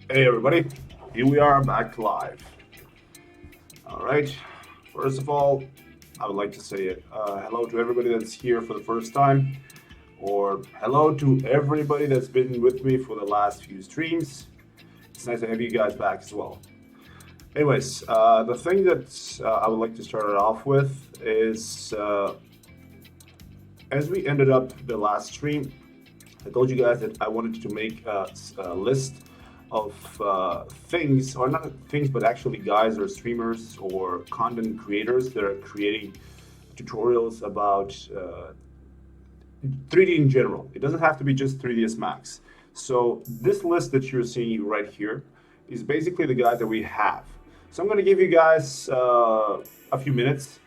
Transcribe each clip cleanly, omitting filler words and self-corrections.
Hey everybody, here we are back live. All right, first of all, I would like to say hello to everybody that's here for the first time, or hello to everybody that's been with me for the last few streams. It's nice to have you guys back as well. Anyways, the thing that I would like to start it off with is as we ended up the last stream, I told you guys that I wanted to make a list of things, or not things, but actually guys or streamers or content creators that are creating tutorials about 3D in general. It doesn't have to be just 3ds Max. So this list that you're seeing right here is basically the guys that we have. So I'm going to give you guys a few minutes.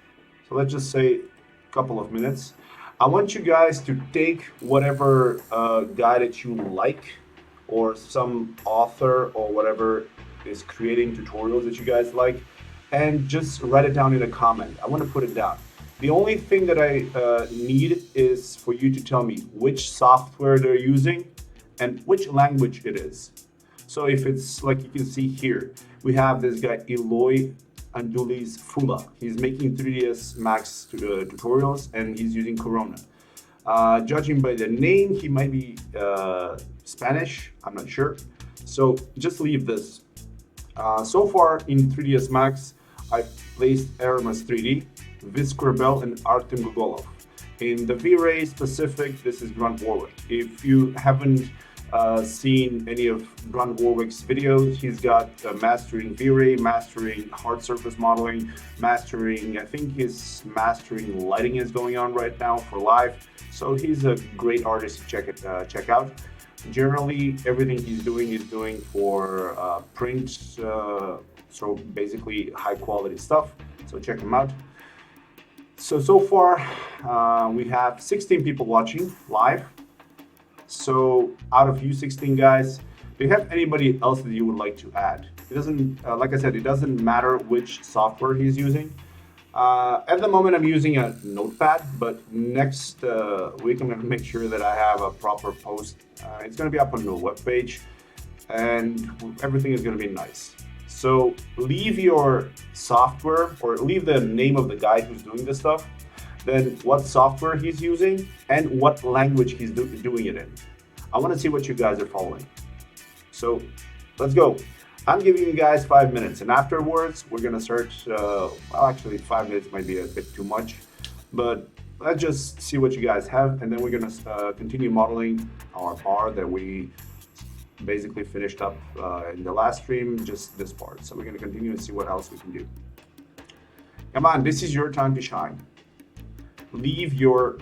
So let's just say a couple of minutes. I want you guys to take whatever guy that you like, or some author or whatever is creating tutorials that you guys like, and just write it down in a comment. I want to put it down. The only thing that I need is for you to tell me which software they're using and which language it is. So if it's like you can see here, we have this guy Eloy Andulis Fula. He's making 3ds Max tutorials and he's using Corona. Judging by the name, he might be Spanish. I'm not sure. So just leave this. So far in 3ds Max, I've placed Aramis 3D, Viscorbel, and Artem Gogolov. In the V-Ray specific, this is Grant Warwick. If you haven't seen any of Grant Warwick's videos, he's got mastering V-Ray, mastering hard surface modeling, mastering, I think his mastering lighting is going on right now for live. So he's a great artist to check out. Generally, everything he's doing for print, so basically high quality stuff. So check him out. So far, we have 16 people watching live. So out of you 16 guys, do you have anybody else that you would like to add? It doesn't, like I said, it doesn't matter which software he's using. At the moment, I'm using a notepad, but next week I'm going to make sure that I have a proper post. It's going to be up on the webpage, and everything is going to be nice. So leave your software, or leave the name of the guy who's doing this stuff, then what software he's using, and what language he's doing it in. I want to see what you guys are following. So let's go. I'm giving you guys 5 minutes, and afterwards we're gonna start. Well, actually, 5 minutes might be a bit too much, but let's just see what you guys have, and then we're gonna continue modeling our bar that we basically finished up in the last stream, just this part. So we're gonna continue and see what else we can do. Come on, this is your time to shine. Leave your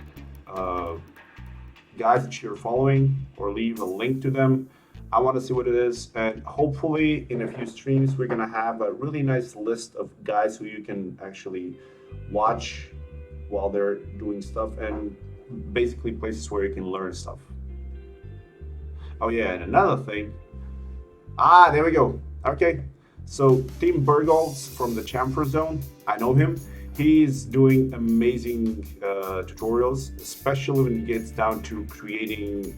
guys that you're following, or leave a link to them. I want to see what it is, and hopefully in a few streams we're gonna have a really nice list of guys who you can actually watch while they're doing stuff, and basically places where you can learn stuff. Oh yeah, and another thing. There we go. Okay, so Tim Bergholz from the Chamfer Zone, I know him. He's doing amazing tutorials, especially when it gets down to creating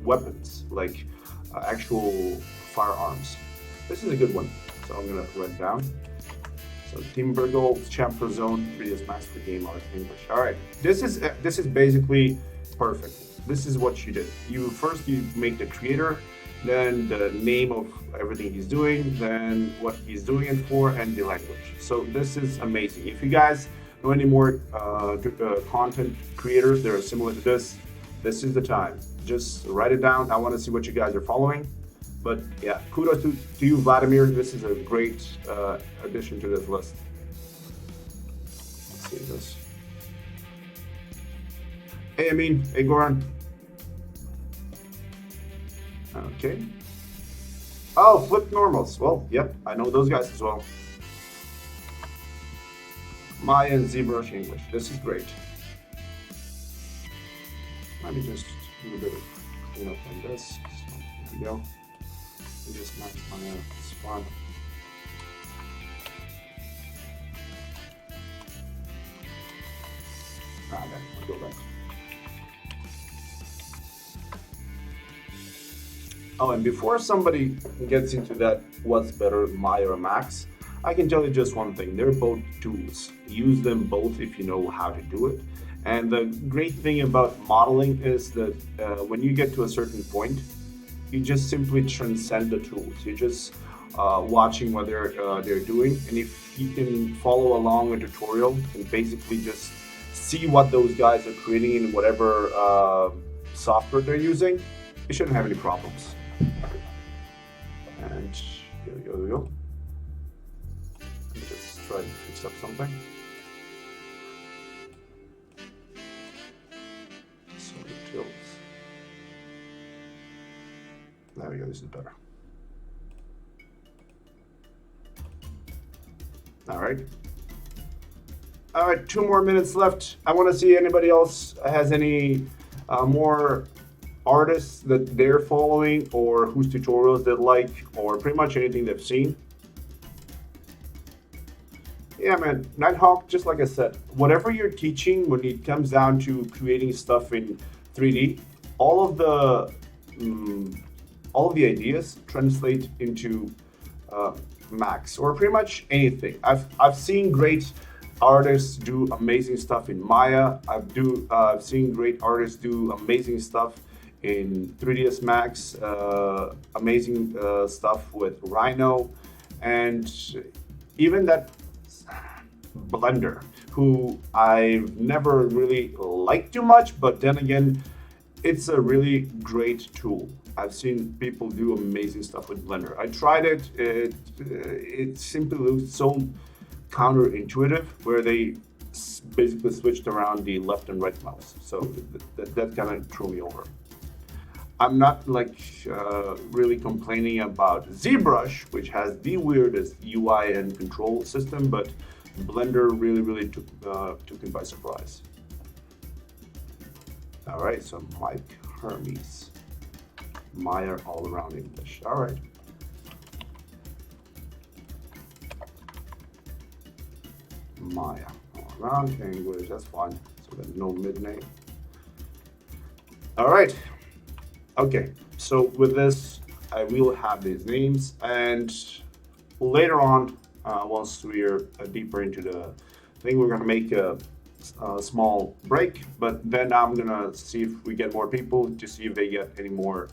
weapons, like actual firearms. This is a good one, so I'm gonna write it down. So Tim Bergholz, Chamfer Zone, 3ds Max for Game Art English. All right, this is basically perfect. This is what you did. You make the creator, then the name of everything he's doing, then what he's doing it for, and the language. So this is amazing. If you guys know any more content creators that are similar to this is the time. Just write it down. I want to see what you guys are following. But yeah, kudos to you, Vladimir. This is a great addition to this list. Let's see this. Hey, Amin. Hey, Goran. Okay. Oh, flip normals. Well, yep, I know those guys as well. Maya and ZBrush English. This is great. Let me just do a bit of cleanup on this. So, here we go. We just match my spot. Then I'll go back. Oh, and before somebody gets into that, what's better, Maya or Max, I can tell you just one thing. They're both tools. Use them both if you know how to do it. And the great thing about modeling is that when you get to a certain point, you just simply transcend the tools. You're just watching what they're doing. And if you can follow along a tutorial and basically just see what those guys are creating in whatever software they're using, you shouldn't have any problems. And here we go. Let me just try to fix up something. So the tilts. There we go, this is better. All right. All right, 2 more minutes left. I want to see anybody else has any more artists that they're following or whose tutorials they like or pretty much anything they've seen. Yeah, man, Nighthawk, just like I said, whatever you're teaching when it comes down to creating stuff in 3D, all of the ideas translate into Max or pretty much anything. I've seen great artists do amazing stuff in Maya. I've seen great artists do amazing stuff in 3ds Max, amazing stuff with Rhino, and even that Blender, who I've never really liked too much, but then again, it's a really great tool. I've seen people do amazing stuff with Blender. I tried it. It simply looks so counterintuitive, where they basically switched around the left and right mouse. So that kind of threw me over. I'm not like really complaining about ZBrush, which has the weirdest UI and control system, but Blender really took me by surprise. All right, so Mike Hermes, Maya all around English. All right. Maya all around English, that's fine. So there's no mid name. All right. Okay, so with this, I will have these names, and later on, once we're deeper into the thing, we're gonna make a small break, but then I'm gonna see if we get more people to see if they get any more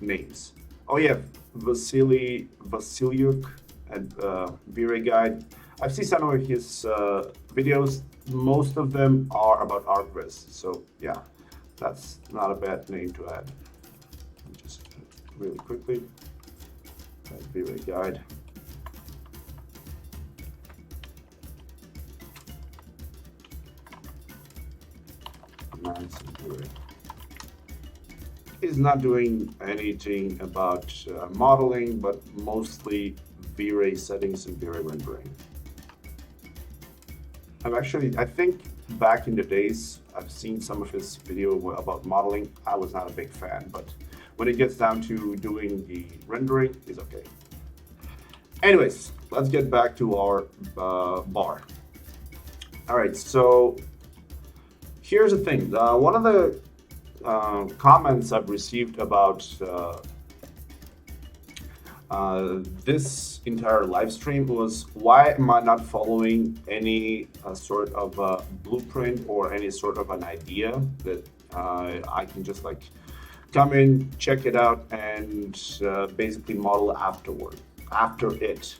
names. Oh yeah, Vasiliuk and V-Ray Guide. I've seen some of his videos. Most of them are about ArcGIS, so yeah, that's not a bad name to add. Just really quickly, V-Ray Guide. He's not doing anything about modeling, but mostly V-Ray settings and V-Ray rendering. I think back in the days, I've seen some of his video about modeling. I was not a big fan, but when it gets down to doing the rendering, it's okay. Anyways, let's get back to our bar. All right, so here's the thing. One of the comments I've received about this entire live stream was, why am I not following any sort of blueprint or any sort of an idea that I can just like come in, check it out, and basically model after it.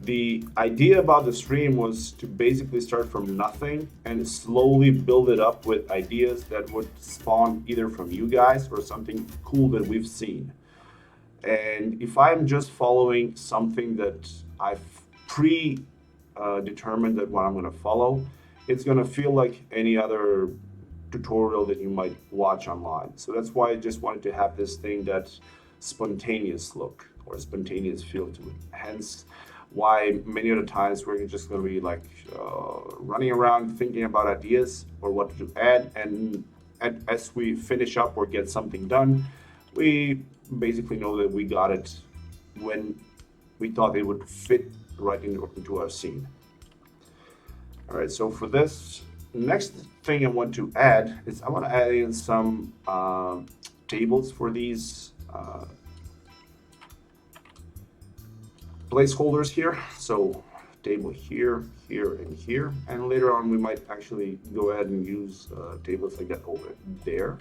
The idea about the stream was to basically start from nothing and slowly build it up with ideas that would spawn either from you guys or something cool that we've seen. And if I'm just following something that I've determined that what I'm going to follow, it's going to feel like any other tutorial that you might watch online. So that's why I just wanted to have this thing, that spontaneous look or spontaneous feel to it. Hence why many of the times we're just going to be like running around thinking about ideas or what to add, and as we finish up or get something done, we basically know that we got it when we thought it would fit right into our scene. All right, so for this, next thing I want to add is I want to add in some tables for these placeholders here. So table here, here, and here. And later on, we might actually go ahead and use tables like that over there.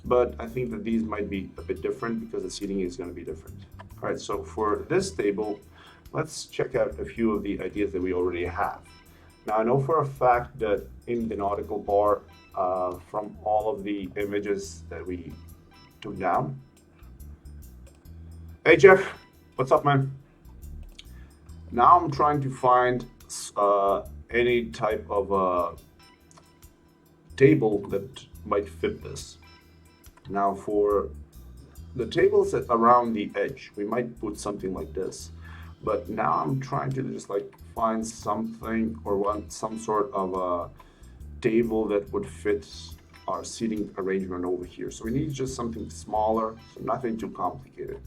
But I think that these might be a bit different because the seating is going to be different. All right, so for this table, let's check out a few of the ideas that we already have. Now, I know for a fact that in the nautical bar, from all of the images that we took down. Hey, Jeff, what's up, man? Now I'm trying to find any type of table that might fit this. Now for the tables around the edge, we might put something like this. But now I'm trying to just like find something or want some sort of a table that would fit our seating arrangement over here. So we need just something smaller, so nothing too complicated.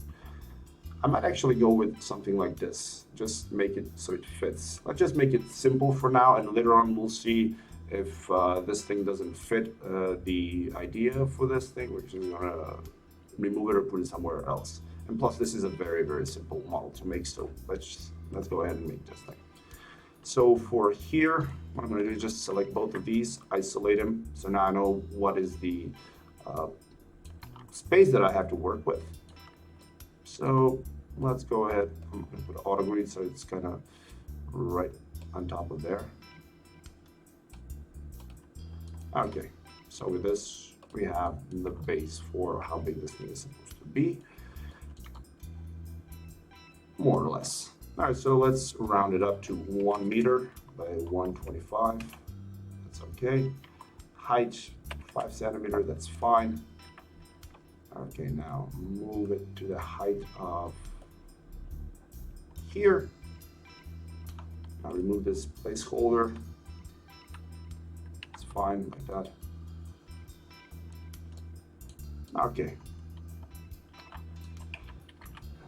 I might actually go with something like this. Just make it so it fits. Let's just make it simple for now, and later on we'll see if this thing doesn't fit the idea for this thing. We're just gonna remove it or put it somewhere else. And plus, this is a very, very simple model to make. So let's go ahead and make this thing. So for here, what I'm gonna do is just select both of these, isolate them. So now I know what is the space that I have to work with. So let's go ahead. I'm going to put auto green so it's kind of right on top of there. Okay, so with this, we have the base for how big this thing is supposed to be, more or less. All right, so let's round it up to 1 meter by 125. That's okay. Height 5 centimeters. That's fine. Okay, now move it to the height of here. Now remove this placeholder. It's fine like that. Okay.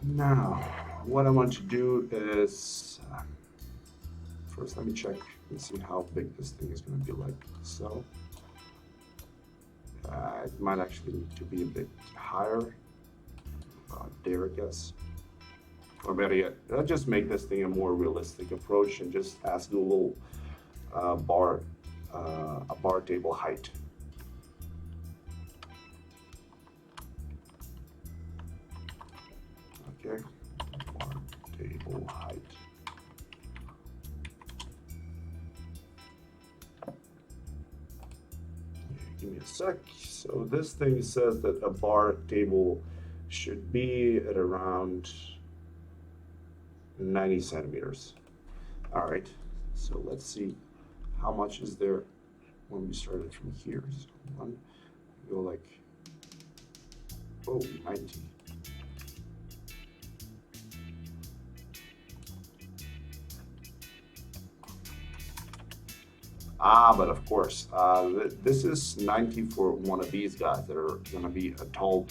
Now, what I want to do is, first let me check and see how big this thing is going to be like. So, it might actually need to be a bit higher, there I guess. Or better yet, let's just make this thing a more realistic approach and just ask Google a bar table height. Okay, bar table height. Give me a sec. So this thing says that a bar table should be at around 90 centimeters. All right, so let's see how much is there when we started from here. So one, go like, oh, 90. But of course, this is 90 for one of these guys that are going to be a tall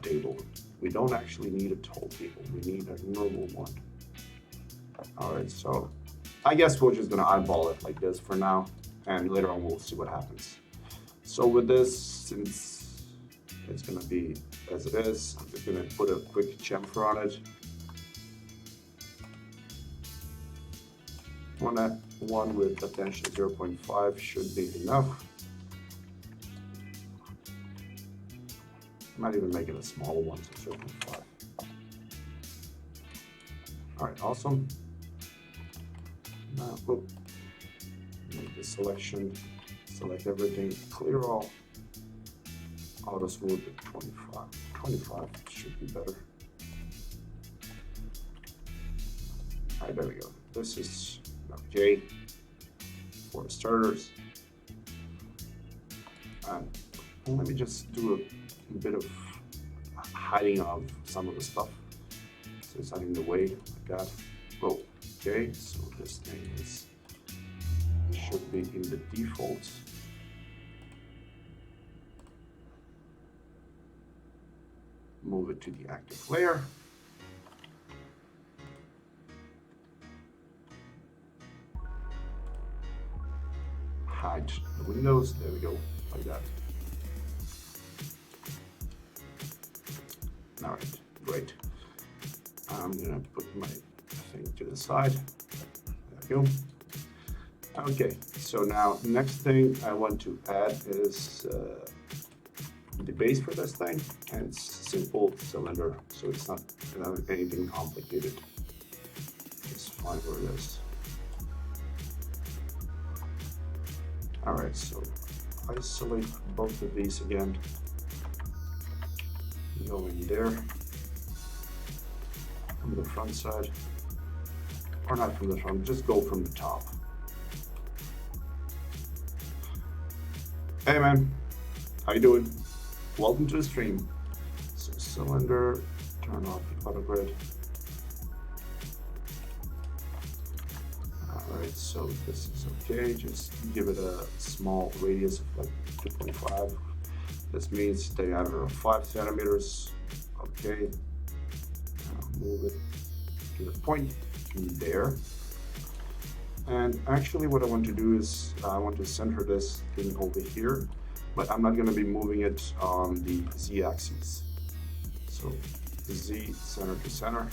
table. We don't actually need a tall table. We need a normal one. All right, so I guess we're just going to eyeball it like this for now, and later on we'll see what happens. So with this, since it's going to be as it is, I'm just going to put a quick chamfer on it. One with attention 0.5 should be enough. I might even make it a smaller one, so 0.5. All right, awesome. Now, make the selection, select everything, clear all, auto smooth at 25. 25 should be better. All right, there we go. This is okay for starters. And let me just do a bit of hiding of some of the stuff, so it's not in the way like that. Oh, okay, so this thing should be in the default. Move it to the active layer. Hide the windows, there we go, like that. All right, great. I'm gonna put my thing to the side. There we go. Okay, so now next thing I want to add is the base for this thing, and it's simple cylinder, so it's not anything complicated. It's fine where it is. All right, so isolate both of these again. Go in there from the front side, or not from the front, just go from the top. Hey man, how you doing? Welcome to the stream. So cylinder, turn off the auto grid. Alright, so this is okay. Just give it a small radius of like 2.5. This means diameter of 5 centimeters. Okay. Now move it to the point there. And actually what I want to do is I want to center this thing over here, but I'm not going to be moving it on the z-axis. So z, center to center,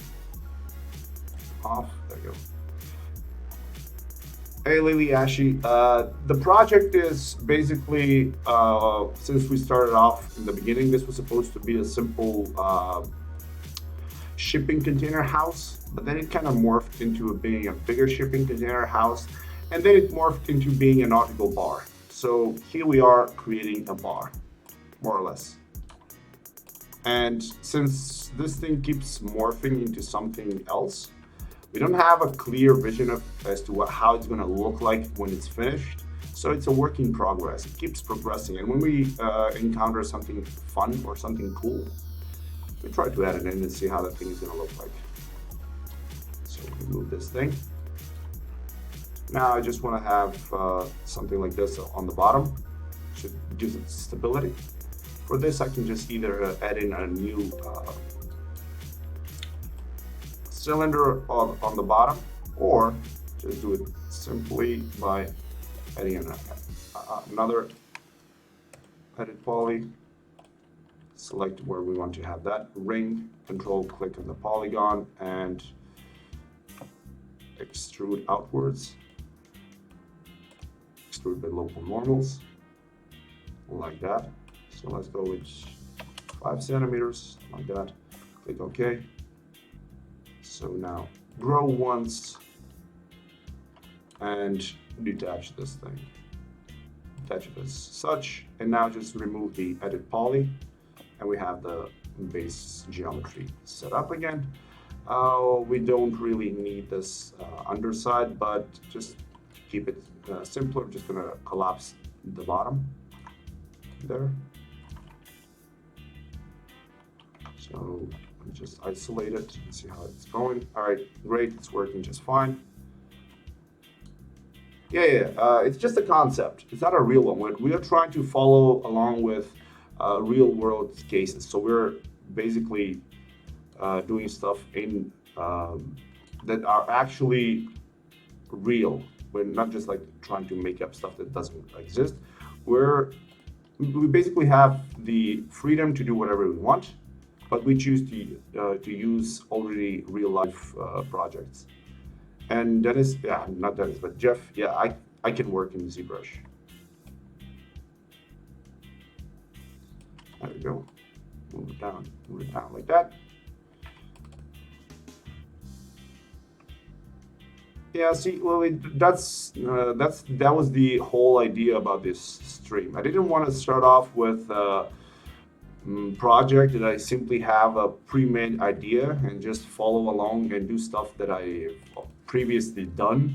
off, there you go. Hey Lily Ashi, the project is basically, since we started off in the beginning, this was supposed to be a simple shipping container house, but then it kind of morphed into being a bigger shipping container house, and then it morphed into being a nautical bar. So here we are creating a bar, more or less. And since this thing keeps morphing into something else, we don't have a clear vision as to how it's going to look like when it's finished. So it's a work in progress. It keeps progressing. And when we encounter something fun or something cool, we try to add it in and see how that thing is going to look like. So remove this thing. Now I just want to have something like this on the bottom. Should give it stability. For this, I can just either add in a new cylinder on the bottom, or just do it simply by adding another edit poly. Select where we want to have that ring, control click on the polygon and extrude outwards. Extrude by local normals, like that. So let's go with 5 centimeters, like that. Click OK. So now grow once and detach this thing. Detach it as such, and now just remove the edit poly, and we have the base geometry set up again. We don't really need this underside, but just to keep it simpler, I'm just gonna collapse the bottom there. So just isolate it and see how it's going. All right, great, it's working just fine. It's just a concept. It's not a real one. We are trying to follow along with real world cases. So we're basically doing stuff in that are actually real. We're not just like trying to make up stuff that doesn't exist. We basically have the freedom to do whatever we want, but we choose to use already real life projects. And Dennis, not Dennis, but Jeff, I can work in ZBrush. There we go. Move it down like that. Yeah, see, well, that was the whole idea about this stream. I didn't want to start off with project that I simply have a pre-made idea and just follow along and do stuff that I've previously done,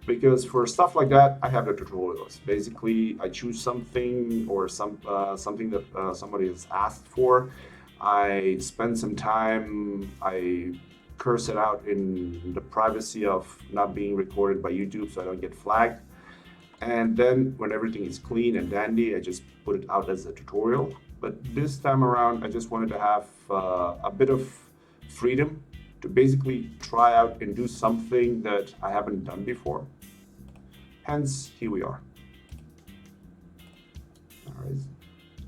because for stuff like that I have the tutorials. Basically I choose something or something that somebody has asked for. I spend some time, I curse it out in the privacy of not being recorded by YouTube so I don't get flagged, and then when everything is clean and dandy, I just put it out as a tutorial. But this time around, I just wanted to have a bit of freedom to basically try out and do something that I haven't done before. Hence, here we are. All right.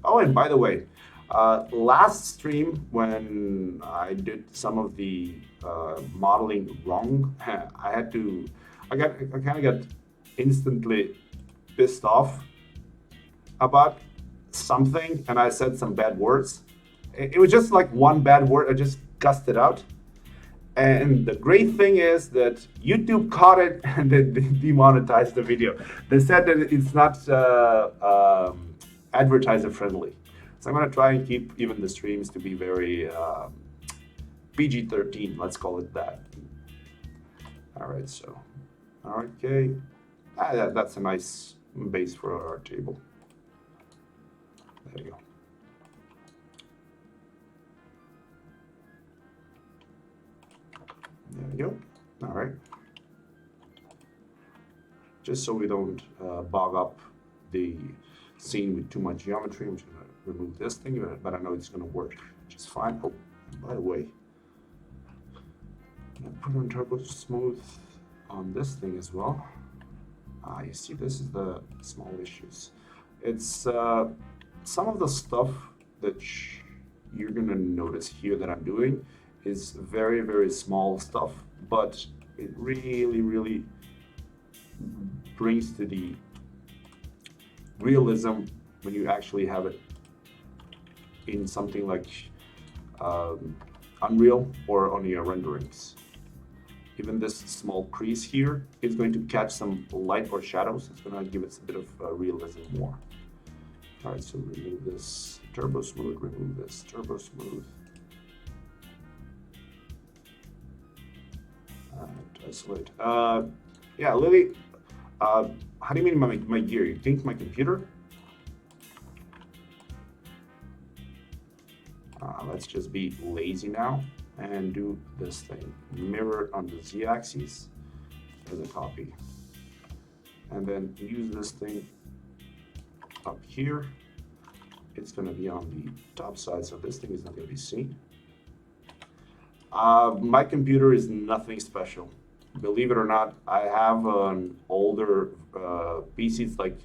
Oh, and by the way, Last stream, when I did some of the modeling wrong, I kind of got instantly pissed off about something, and I said some bad words. It was just like one bad word. I just cussed it out. And the great thing is that YouTube caught it and they demonetized the video. They said that it's not advertiser friendly. So I'm going to try and keep even the streams to be very PG-13, let's call it that. All right, so, okay. That's a nice base for our table. There you go. There we go. All right. Just so we don't bog up the scene with too much geometry, I'm just going to remove this thing, but I know it's going to work just fine. Oh, by the way, I'm going to put on Turbo Smooth on this thing as well. You see, this is the small issues. It's some of the stuff that you're going to notice here that I'm doing is very, very small stuff, but it really, really brings to the realism when you actually have it in something like Unreal or on your renderings. Even this small crease here is going to catch some light or shadows. It's going to give it a bit of realism more. All right, so remove this Turbo Smooth, remove this Turbo Smooth. Isolate. Yeah, Lily, how do you mean my gear? You think my computer? Let's just be lazy now and do this thing. Mirror it on the z-axis as a copy. And then use this thing up here. It's going to be on the top side, so this thing is not going to be seen. My computer is nothing special. Believe it or not, I have an older PC. It's like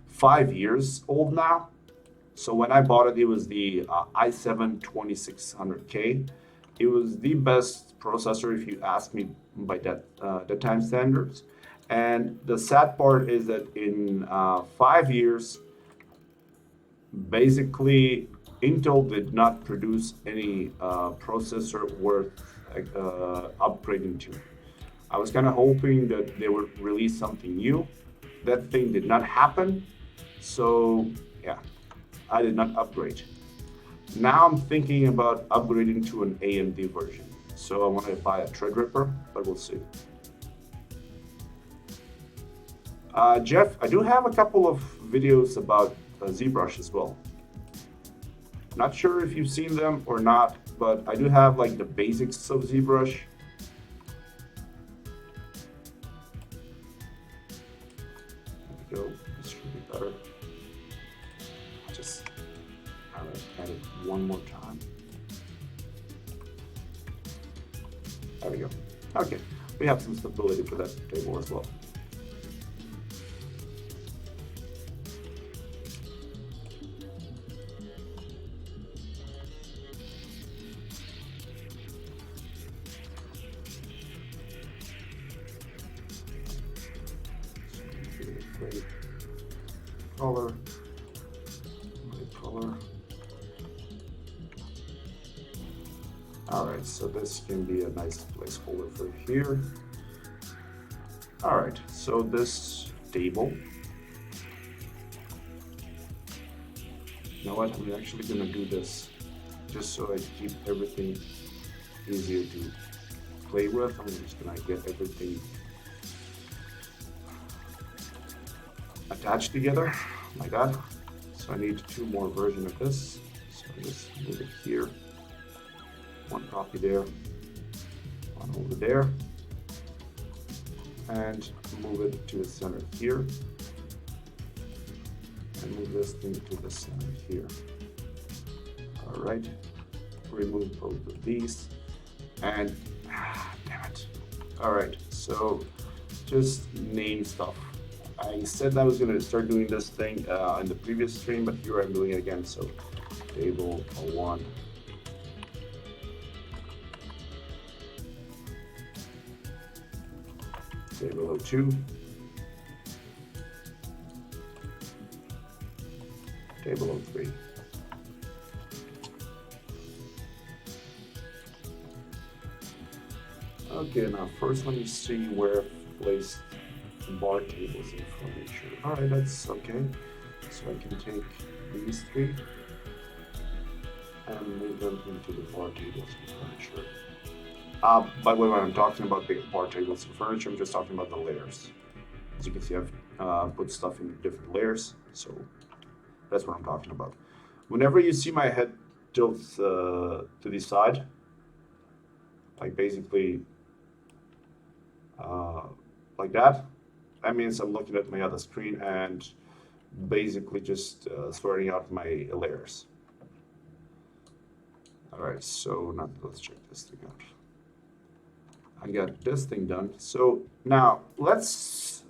5 years old now. So when I bought it, it was the i7 2600K. It was the best processor if you ask me by that time standards. And the sad part is that in 5 years, basically Intel did not produce any processor worth upgrading to. I was kind of hoping that they would release something new. That thing did not happen. So yeah, I did not upgrade. Now I'm thinking about upgrading to an AMD version. So I want to buy a Threadripper, but we'll see. Jeff, I do have a couple of videos about ZBrush as well. Not sure if you've seen them or not, but I do have like the basics of ZBrush. There we go. This should be better. Just add it one more time. There we go. Okay, we have some stability for that table as well. Color, color. All right, so this can be a nice placeholder for here. All right, so this table. You know what? I'm actually gonna do this just so I keep everything easier to play with. I'm just gonna get everything attached together like that. So I need 2 more versions of this. So I just move it here. 1 copy there, 1 over there, and move it to the center here, and move this thing to the center here. All right, remove both of these, and damn it. All right, so just name stuff. I said I was going to start doing this thing in the previous stream, but here I'm doing it again. So table 1. Table 2. Table 3. Okay, now first let me see where I've placed bar tables in furniture. Alright, that's okay. So I can take these 3 and move them into the bar tables and furniture. By the way, when I'm talking about the bar tables and furniture, I'm just talking about the layers. As you can see, I've put stuff in different layers, so that's what I'm talking about. Whenever you see my head tilts to the side, like basically like that means I'm looking at my other screen and basically just sorting out my layers. Alright, so now let's check this thing out. I got this thing done. So now let's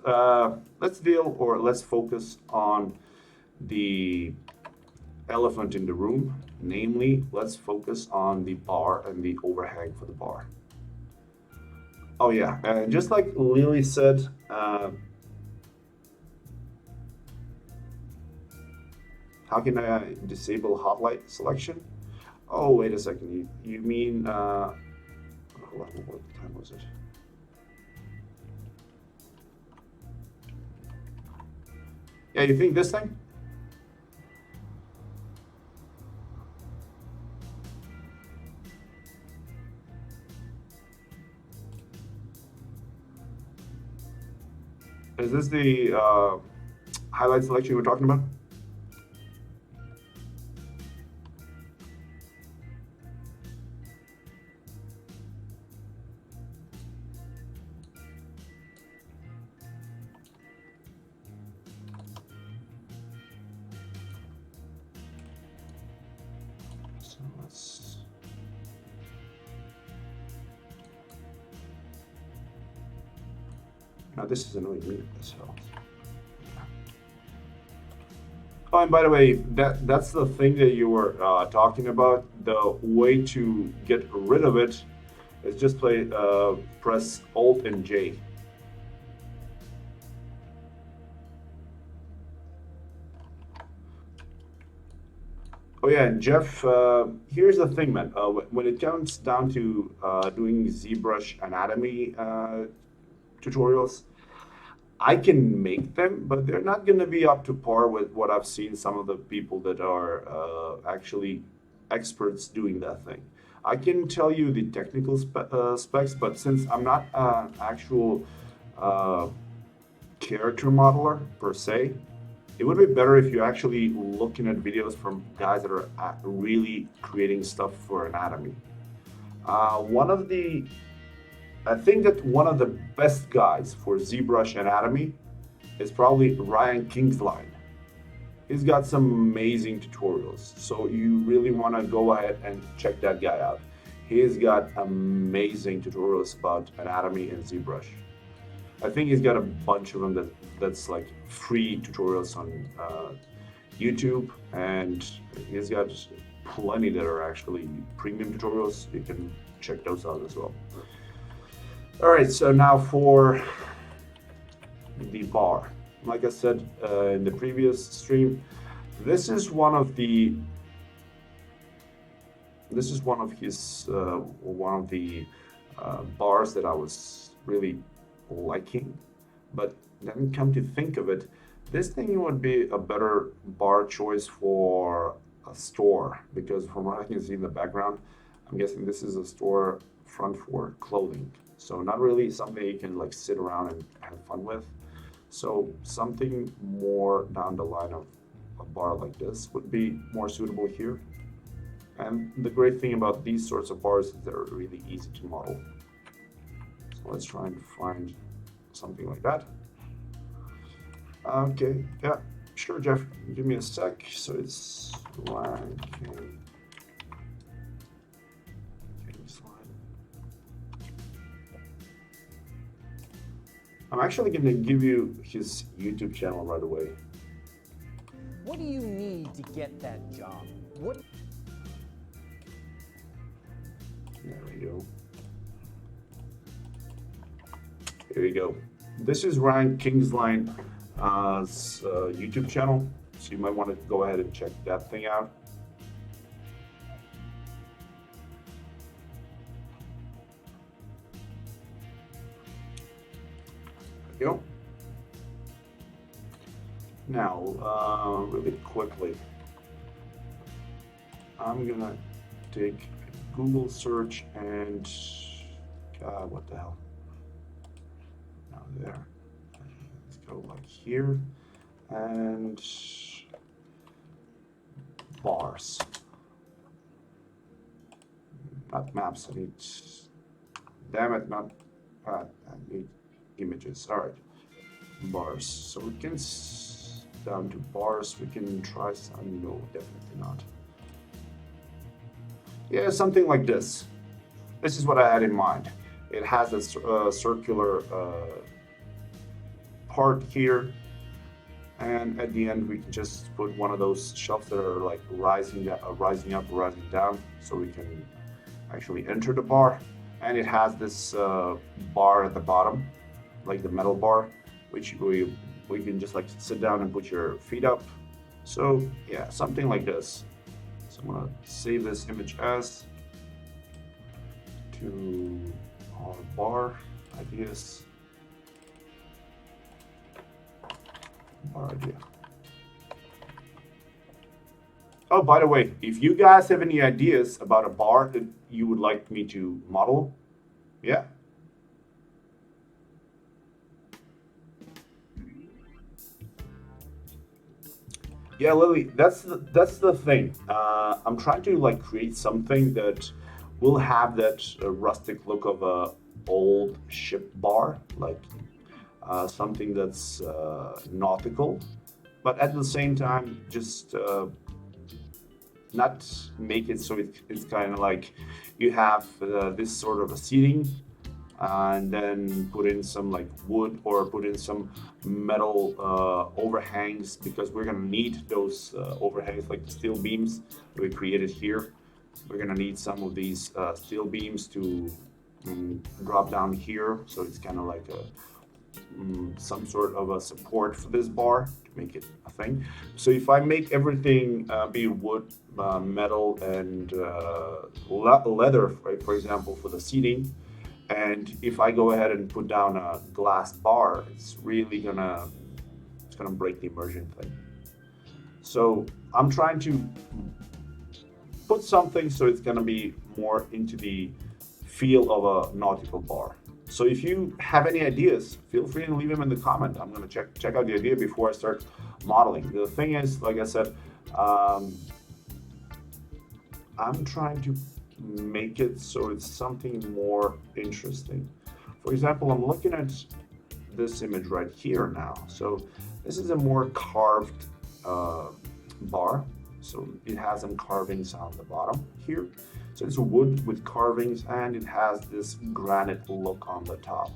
focus on the elephant in the room. Namely, let's focus on the bar and the overhang for the bar. Oh yeah, and just like Lily said, how can I disable hot light selection? Oh, wait a second. You mean, hold on, what time was it? Yeah, you think this thing? Is this the highlight selection you were talking about? So let's... Now this is annoying me as hell. Oh, and by the way, that's the thing that you were talking about. The way to get rid of it is just press Alt and J. Oh yeah, and Jeff, here's the thing, man. When it comes down to doing ZBrush anatomy tutorials, I can make them, but they're not going to be up to par with what I've seen some of the people that are actually experts doing that thing. I can tell you the technical specs, but since I'm not an actual character modeler per se, it would be better if you're actually looking at videos from guys that are really creating stuff for anatomy. I think that one of the best guys for ZBrush anatomy is probably Ryan Kingsline. He's got some amazing tutorials, so you really want to go ahead and check that guy out. He's got amazing tutorials about anatomy in ZBrush. I think he's got a bunch of them that's like free tutorials on YouTube, and he's got plenty that are actually premium tutorials. You can check those out as well. All right, so now for the bar. Like I said in the previous stream, this is one of the bars that I was really liking, but then come to think of it, this thing would be a better bar choice for a store, because from what I can see in the background, I'm guessing this is a store front for clothing. So not really something you can like sit around and have fun with. So something more down the line of a bar like this would be more suitable here. And the great thing about these sorts of bars is they're really easy to model. So let's try and find something like that. Okay, yeah, sure, Jeff. Give me a sec. So it's ranking. I'm actually going to give you his YouTube channel right away. What do you need to get that job? What? There we go. Here we go. This is Ryan Kingsline's YouTube channel, so you might want to go ahead and check that thing out. There we go. Now, really quickly, I'm gonna take a Google search and what the hell? Now there. Let's go like here and bars. Not maps. I need. Damn it! Not. I need images. All right. Bars. So we can down to bars. We can try some. No, definitely not. Yeah, something like this. This is what I had in mind. It has a circular part here, and at the end we can just put one of those shelves that are like rising up, rising down, so we can actually enter the bar. And it has this bar at the bottom, like the metal bar, which we can just like sit down and put your feet up. So yeah, something like this. So I'm gonna save this image as to our bar ideas. Bar idea. Oh, by the way, if you guys have any ideas about a bar that you would like me to model, yeah. Yeah, Lily, that's the thing. I'm trying to like create something that will have that rustic look of a old ship bar, like something that's nautical, but at the same time, just not make it so it's kind of like you have this sort of a seating and then put in some like wood or put in some metal overhangs, because we're gonna need those overhangs, like the steel beams that we created here. We're gonna need some of these steel beams to drop down here, so it's kind of like a some sort of a support for this bar to make it a thing. So if I make everything be wood, metal, and leather, right, for example, for the seating, and if I go ahead and put down a glass bar, it's really gonna break the immersion thing. So I'm trying to put something so it's gonna be more into the feel of a nautical bar. So if you have any ideas, feel free and leave them in the comment. I'm gonna check out the idea before I start modeling. The thing is, like I said, I'm trying to make it so it's something more interesting. For example, I'm looking at this image right here now. So this is a more carved bar. So it has some carvings on the bottom here. So it's wood with carvings, and it has this granite look on the top.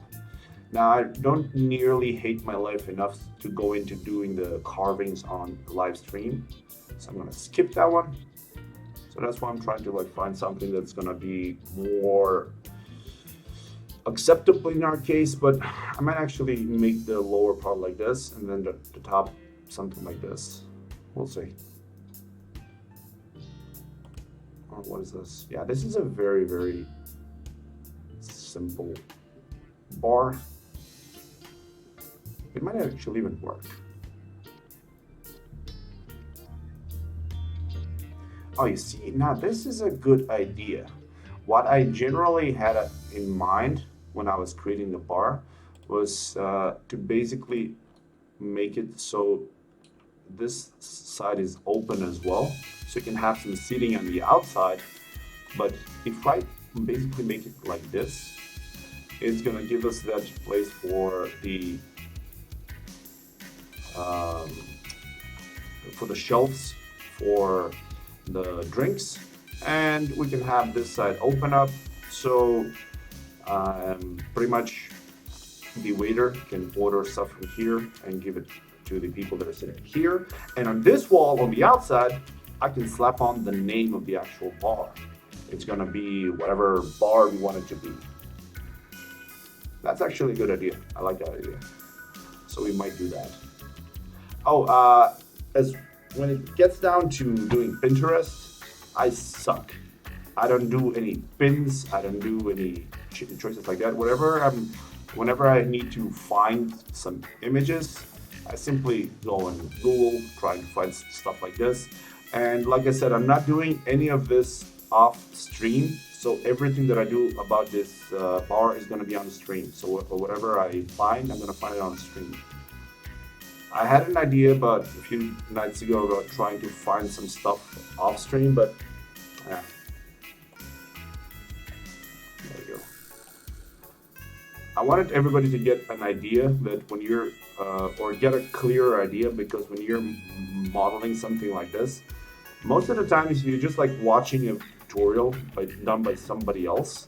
Now, I don't nearly hate my life enough to go into doing the carvings on live stream, so I'm gonna skip that one. So that's why I'm trying to like find something that's gonna be more acceptable in our case, but I might actually make the lower part like this, and then the top something like this. We'll see. Oh, what is this? Yeah, this is a very, very simple bar. It might actually even work. Oh, you see, now this is a good idea. What I generally had in mind when I was creating the bar was to basically make it so this side is open as well, so you can have some seating on the outside. But if I basically make it like this, it's gonna give us that place for the shelves for the drinks, and we can have this side open up, so pretty much the waiter can order stuff from here and give it to the people that are sitting here. And on this wall on the outside, I can slap on the name of the actual bar. It's gonna be whatever bar we want it to be. That's actually a good idea. I like that idea. So we might do that. Oh, as when it gets down to doing Pinterest, I suck. I don't do any pins. I don't do any choices like that. Whenever I need to find some images, I simply go on Google, trying to find stuff like this. And like I said, I'm not doing any of this off stream. So everything that I do about this bar is going to be on the stream. So whatever I find, I'm going to find it on the stream. I had an idea about a few nights ago about trying to find some stuff off stream, but yeah. There you go. I wanted everybody to get an idea that when you're, or get a clearer idea, because when you're modeling something like this, most of the time if you're just like watching a tutorial done by somebody else,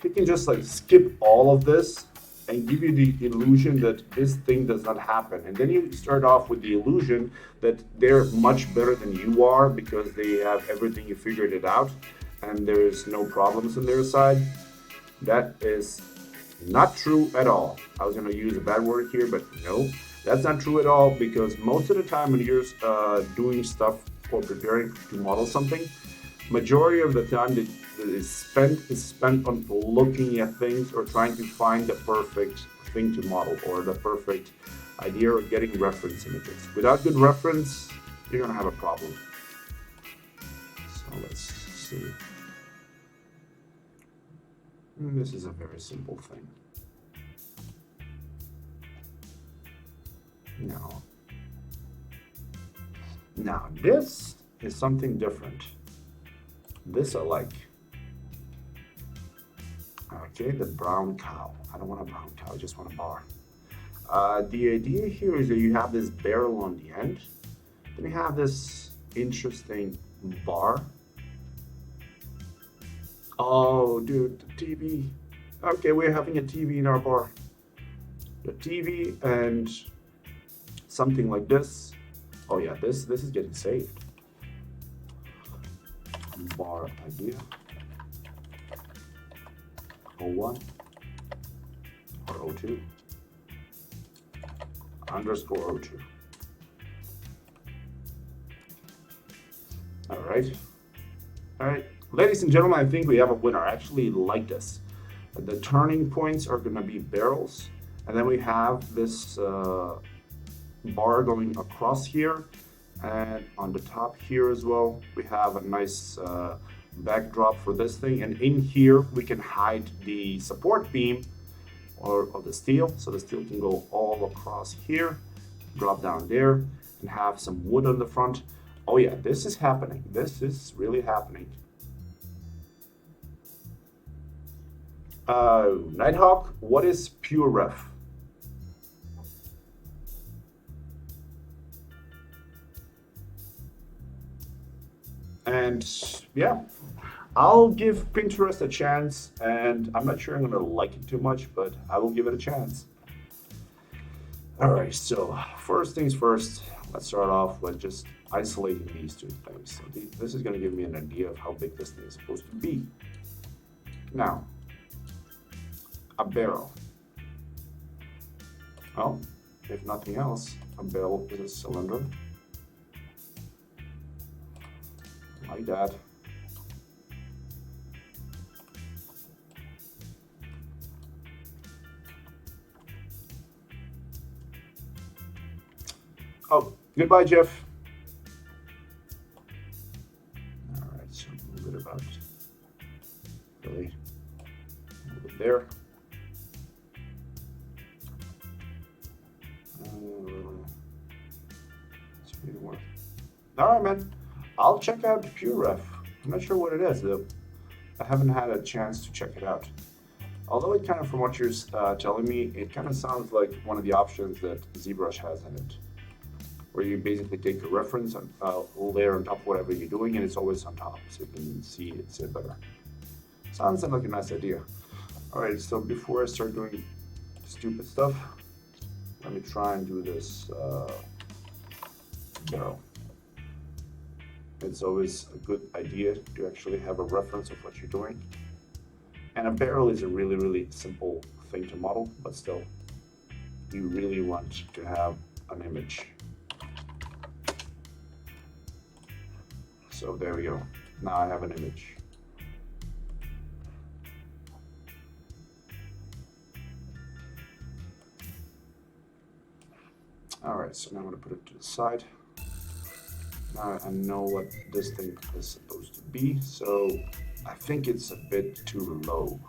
you can just like skip all of this and give you the illusion that this thing does not happen. And then you start off with the illusion that they're much better than you are because they have everything, you figured it out, and there's no problems on their side. That is not true at all. I was gonna use a bad word here, but no, that's not true at all, because most of the time when you're doing stuff or preparing to model something, majority of the time that is spent on looking at things or trying to find the perfect thing to model or the perfect idea or getting reference images. Without good reference, you're gonna have a problem. So let's see. This is a very simple thing. Now this is something different. This I like. Okay, the brown cow. I don't want a brown cow, I just want a bar. The idea here is that you have this barrel on the end. Then you have this interesting bar. Oh, dude, the TV. Okay, we're having a TV in our bar. The TV and something like this. Oh yeah, this is getting saved. Bar idea. 01 or 02 underscore 02. All right, ladies and gentlemen, I think we have a winner. I actually like this. The turning points are going to be barrels, and then we have this bar going across here, and on the top here as well we have a nice backdrop for this thing, and in here we can hide the support beam or the steel, so the steel can go all across here, drop down there, and have some wood on the front. Oh yeah, this is happening. This is really happening. Nighthawk, what is pure ref? And yeah, I'll give Pinterest a chance, and I'm not sure I'm gonna like it too much, but I will give it a chance. All right, so first things first, let's start off with just isolating these two things. So this is gonna give me an idea of how big this thing is supposed to be. Now, a barrel. Well, if nothing else, a barrel is a cylinder. Like that. Oh, goodbye, Jeff. All right, so a little bit about really a little bit there. All right, man. I'll check out PureRef. I'm not sure what it is, though. I haven't had a chance to check it out. Although it kind of, from what you're telling me, it kind of sounds like one of the options that ZBrush has in it, where you basically take a reference and layer on top of whatever you're doing, and it's always on top, so you can see it better. Sounds like a nice idea. All right, so before I start doing stupid stuff. Let me try and do this barrel. It's always a good idea to actually have a reference of what you're doing. And a barrel is a really, really simple thing to model, but still, you really want to have an image. So there we go. Now I have an image. All right, so now I'm gonna put it to the side. Now I know what this thing is supposed to be, so I think it's a bit too low.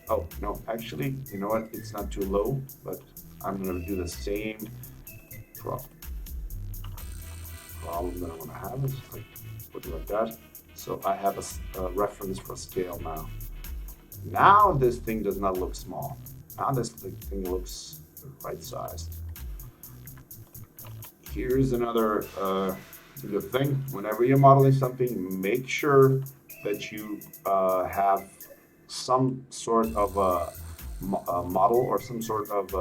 Oh, no, actually, you know what? It's not too low, but I'm gonna do the same problem that I'm gonna have is like put it like that. So I have a reference for scale now. Now this thing does not look small. Now this thing looks right sized. Here's another good thing. Whenever you're modeling something, make sure that you have some sort of a model or some sort of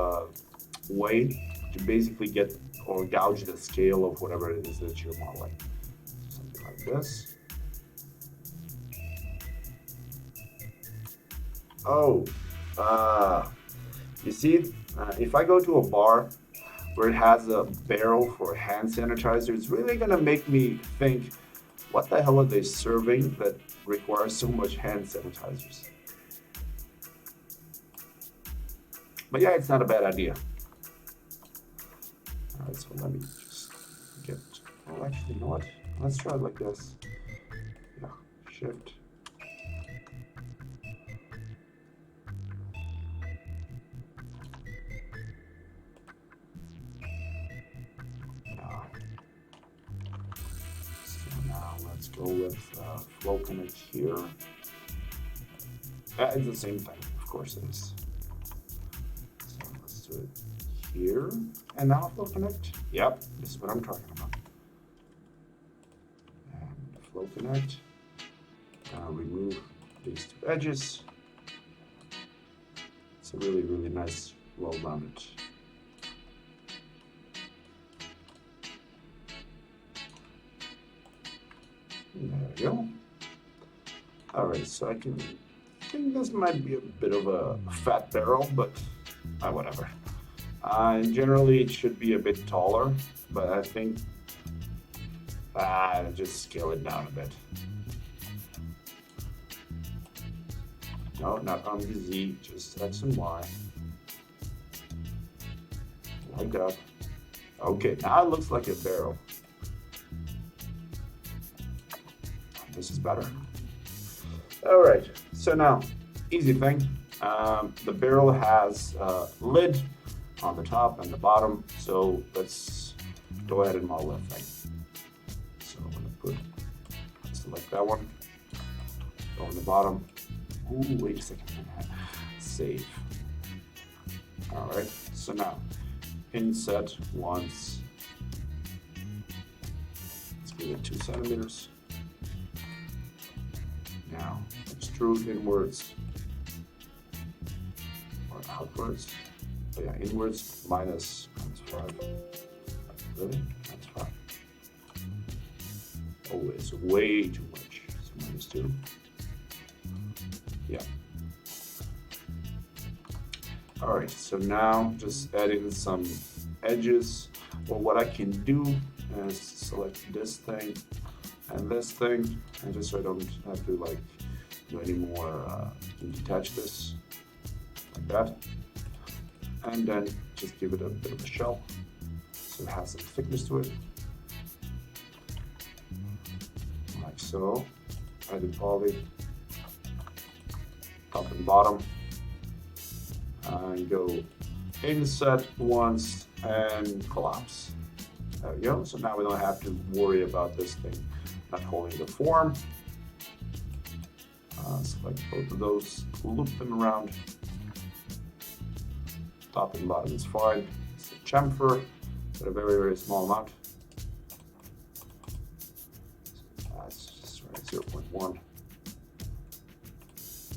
way to basically get or gauge the scale of whatever it is that you're modeling. Something like this. Oh, you see, if I go to a bar where it has a barrel for hand sanitizer, it's really gonna make me think, what the hell are they serving that requires so much hand sanitizers? But yeah, it's not a bad idea. All right, so let me just get, well, actually, you know what? Let's try it like this. Yeah, shift. So now let's go with flow connect here. It's the same thing, of course it is. So let's do it here. And now flow connect. Yep, this is what I'm talking about. And flow connect. Remove these two edges. It's a really, really nice, well-rounded. There we go. All right, so I think this might be a bit of a fat barrel, but whatever. Generally, it should be a bit taller, but I think just scale it down a bit. No, not on the Z, just X and Y. Like that. Okay, now it looks like a barrel. This is better. All right, so now, easy thing. The barrel has a lid on the top and the bottom, so let's go ahead and model that thing. So I'm gonna select that one, go on the bottom. Ooh, wait a second, save. All right, so now, inset once, let's give it 2 centimeters. Now, extrude inwards, or outwards. Oh yeah, inwards minus 5. Really? That's 5. Oh, it's way too much. So minus 2. Yeah. All right, so now just add in some edges. Well, what I can do is select this thing and this thing, and just so I don't have to like do any more, detach this like that, and then just give it a bit of a shell so it has some thickness to it, like so. Add the poly, top and bottom, and go inset once and collapse. There we go. So now we don't have to worry about this thing not holding the form. Select both of those, loop them around. Top and bottom is fine. It's a chamfer, but a very, very small amount. That's just right, 0.1,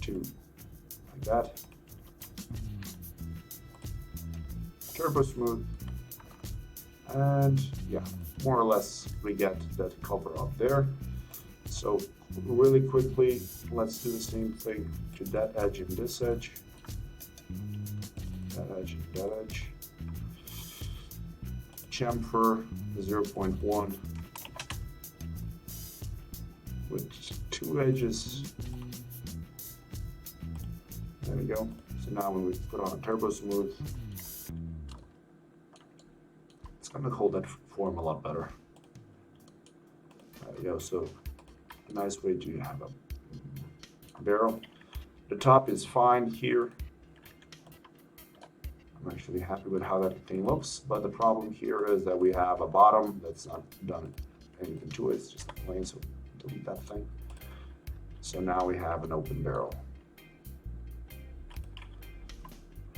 2, like that. turbo smooth, and yeah, more or less we get that cover up there. So really quickly, let's do the same thing to that edge and this edge, that edge and that edge. Chamfer 0.1 with 2 edges. There we go. So now when we put on a turbo smooth, it's going to hold that form a lot better. There we go. So a nice way to have a barrel. The top is fine here. I'm actually happy with how that thing looks, but the problem here is that we have a bottom that's not done anything to it. It's just plain, so delete that thing. So now we have an open barrel.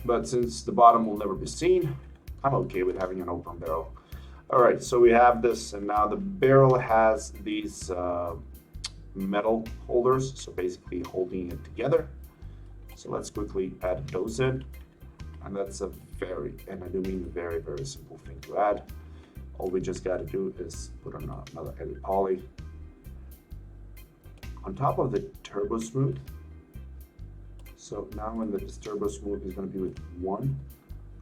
But since the bottom will never be seen, I'm okay with having an open barrel. All right, so we have this, and now the barrel has these metal holders, so basically holding it together. So let's quickly add those in. And that's a very, and I do mean very, very simple thing to add. All we just got to do is put on another heavy poly on top of the turbo smooth. So now when this turbo smooth is going to be with 1,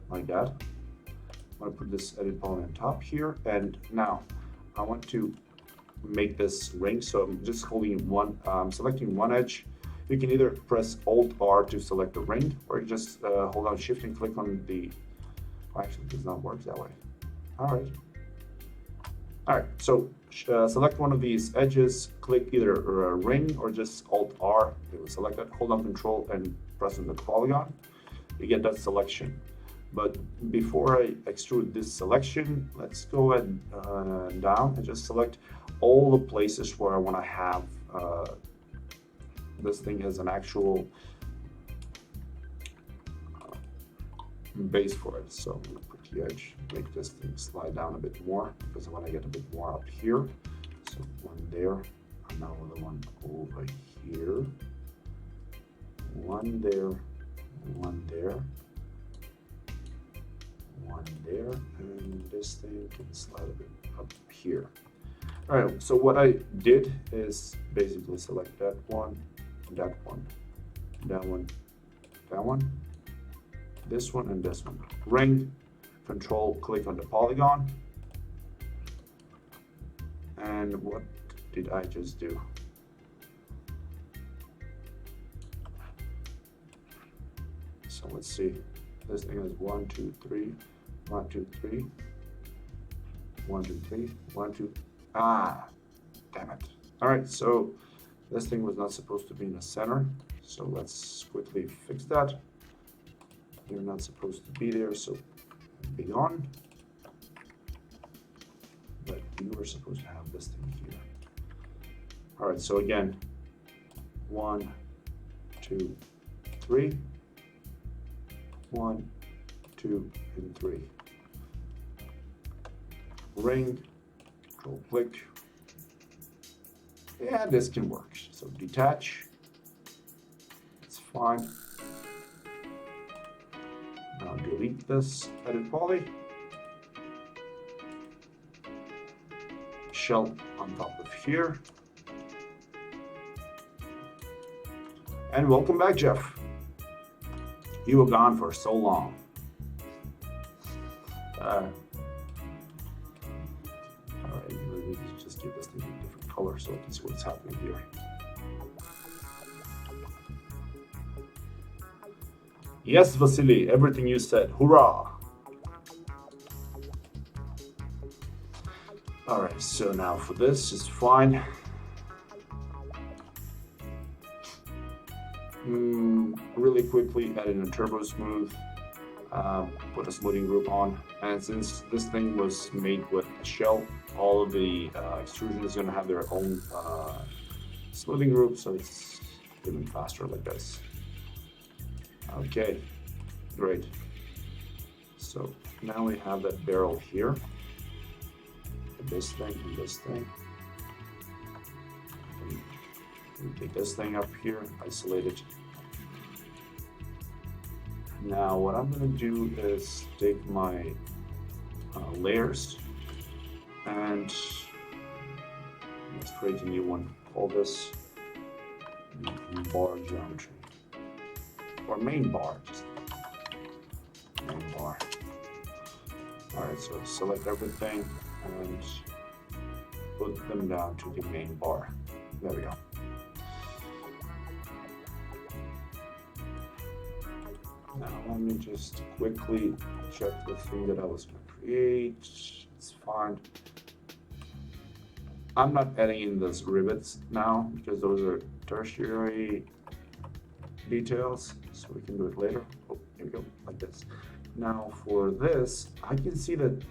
like that. I'm going to put this edit poly on top here, and now I want to make this ring. So I'm just holding one, selecting one edge. You can either press Alt-R to select the ring, or you just hold down Shift and click on the, actually it does not work that way. All right, so select one of these edges, click either a ring or just Alt-R, it will select that, hold down Control and press on the polygon, you get that selection. But before I extrude this selection, let's go ahead down and just select all the places where I want to have this thing as an actual base for it. So I'm going to put the edge, make this thing slide down a bit more because I want to get a bit more up here. So one there, and now the one over here, one there, one there, one there, and this thing can slide a bit up here. All right, so what I did is basically select that one, that one, that one, that one, this one, and this one. Ring, Control, click on the polygon. And what did I just do? So let's see. This thing is 1, 2, 3, 1, 2, 3, 1, 2, 3, 1, 2. Ah, damn it. All right, so this thing was not supposed to be in the center. So let's quickly fix that. You're not supposed to be there, so be gone. But you were supposed to have this thing here. All right, so again, 1, 2, 3, 1, 2, and 3. Ring, Control click. Yeah, this can work. So detach. It's fine. Now delete this edit poly. Shell on top of here. And welcome back, Jeff. You were gone for so long. Alright, we need to just give this thing a different color so I can see what's happening here. Yes, Vasily, everything you said. Hurrah! Alright, so now for this is fine. Really quickly add in a turbo smooth, put a smoothing group on, and since this thing was made with a shell, all of the extrusion is going to have their own smoothing group, so it's even faster like this. Okay, great. So now we have that barrel here. This thing and this thing. And we take this thing up here, isolate it. Now what I'm gonna do is take my layers and let's create a new one. Call this bar geometry or main bar, just main bar. All right, so select everything and put them down to the main bar. There we go. Now let me just quickly check the thing that I was going to create. It's fine. I'm not adding in those rivets now because those are tertiary details, so we can do it later. Oh, here we go, like this. Now for this, I can see that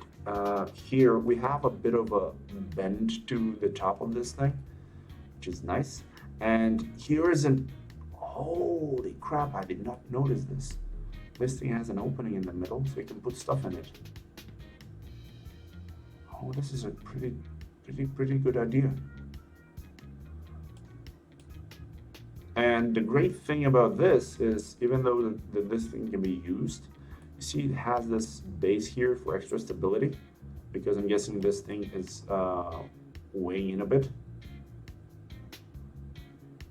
here we have a bit of a bend to the top of this thing, which is nice. And here is an, holy crap, I did not notice this. This thing has an opening in the middle, so you can put stuff in it. Oh, this is a pretty good idea. And the great thing about this is, even though this thing can be used, you see it has this base here for extra stability, because I'm guessing this thing is weighing in a bit.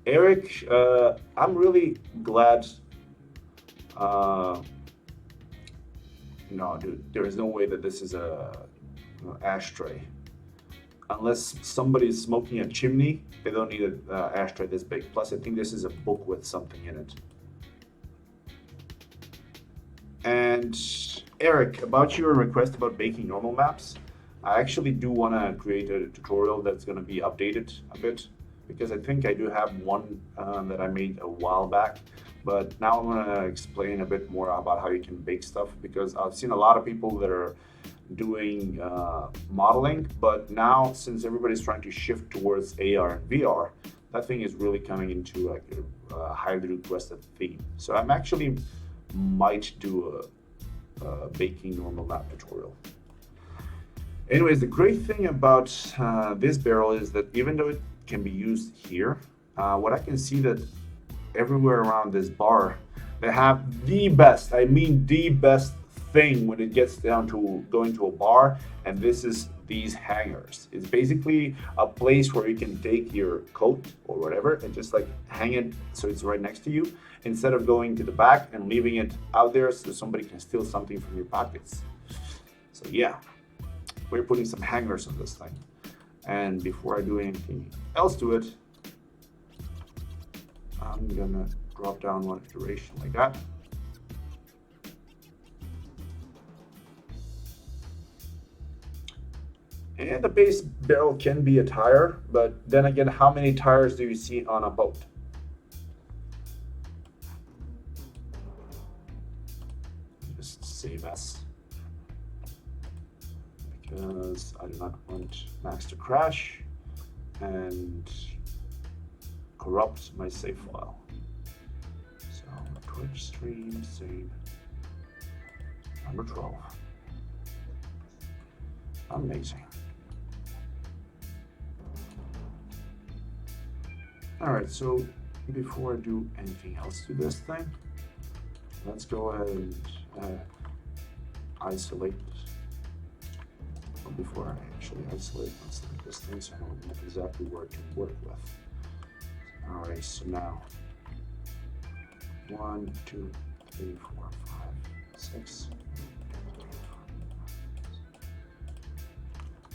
Eric, I'm really glad. No, dude, there is no way that this is a ashtray. Unless somebody is smoking a chimney, they don't need an ashtray this big. Plus, I think this is a book with something in it. And Eric, about your request about baking normal maps, I actually do want to create a tutorial that's going to be updated a bit, because I think I do have one that I made a while back. But now I'm going to explain a bit more about how you can bake stuff, because I've seen a lot of people that are doing modeling, but now since everybody's trying to shift towards AR and VR, that thing is really coming into like a highly requested theme. So I'm actually might do a baking normal map tutorial. Anyways, the great thing about this barrel is that even though it can be used here, what I can see that everywhere around this bar, they have the best, I mean the best thing when it gets down to going to a bar, and this is these hangers. It's basically a place where you can take your coat or whatever and just like hang it so it's right next to you, instead of going to the back and leaving it out there so somebody can steal something from your pockets. So yeah, we're putting some hangers on this thing. And before I do anything else to it, I'm gonna drop down one iteration like that. And the base barrel can be a tire, but then again, how many tires do you see on a boat? Just save S, because I do not want Max to crash and corrupt my save file. So Twitch stream save number 12. Amazing. All right, so before I do anything else to this thing, let's go ahead and isolate. Well, before I actually isolate, let's look at this thing so I know exactly where it can work with. All right, so now 1, 2, 3, 4, 5, 6.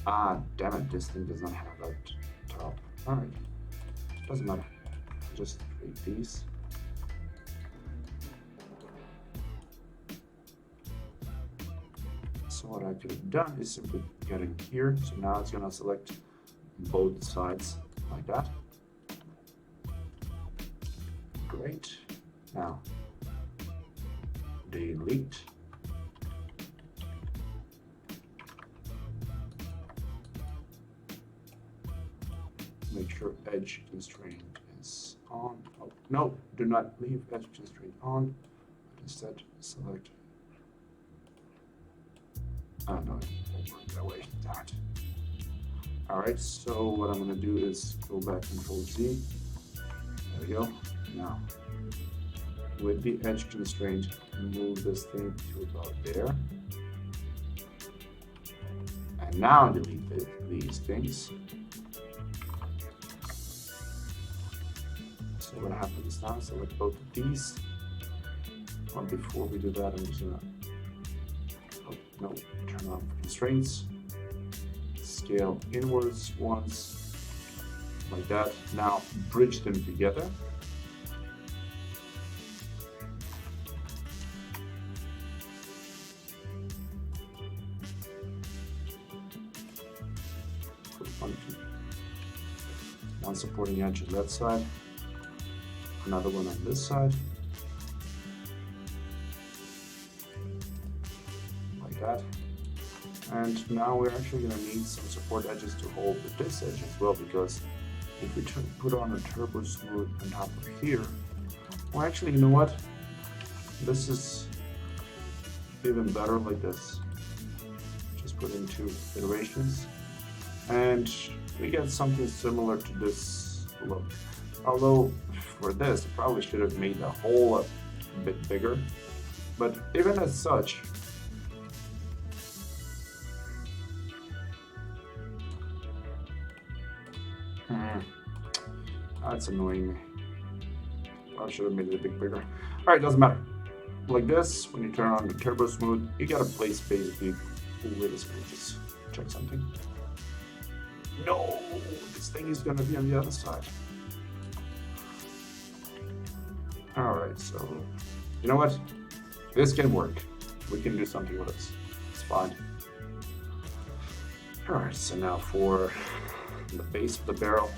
Ah, damn it, this thing does not have that top. All right, doesn't matter. Just create these. So what I could have done is simply get in here. So now it's gonna select both sides like that. Great. Now, delete. Make sure edge constraint is on. Oh, no, do not leave edge constraint on. Instead, select. Oh, no, it won't work that way. Damn it. All right, so what I'm going to do is go back Control Z. There we go. Now, with the edge constraint, move this thing to about there. And now delete these things. So what happens now? Select both of these. Well, before we do that, I'm just gonna turn off constraints. Scale inwards once, like that. Now bridge them together. One supporting edge on that side, another one on this side, like that. And now we're actually going to need some support edges to hold this edge as well, because if we put on a turbo smooth on top of here, well, actually, you know what? This is even better like this. Just put in 2 iterations, and we get something similar to this look. Although for this, I probably should have made the hole a bit bigger, but even as such, that's annoying me. I should have made it a bit bigger. Alright, doesn't matter. Like this, when you turn on the turbo smooth, you gotta place basically. Wait a second, just check something. No, this thing is gonna be on the other side. Alright, so you know what? This can work. We can do something with this. It's fine. Alright, so now for the base of the barrel,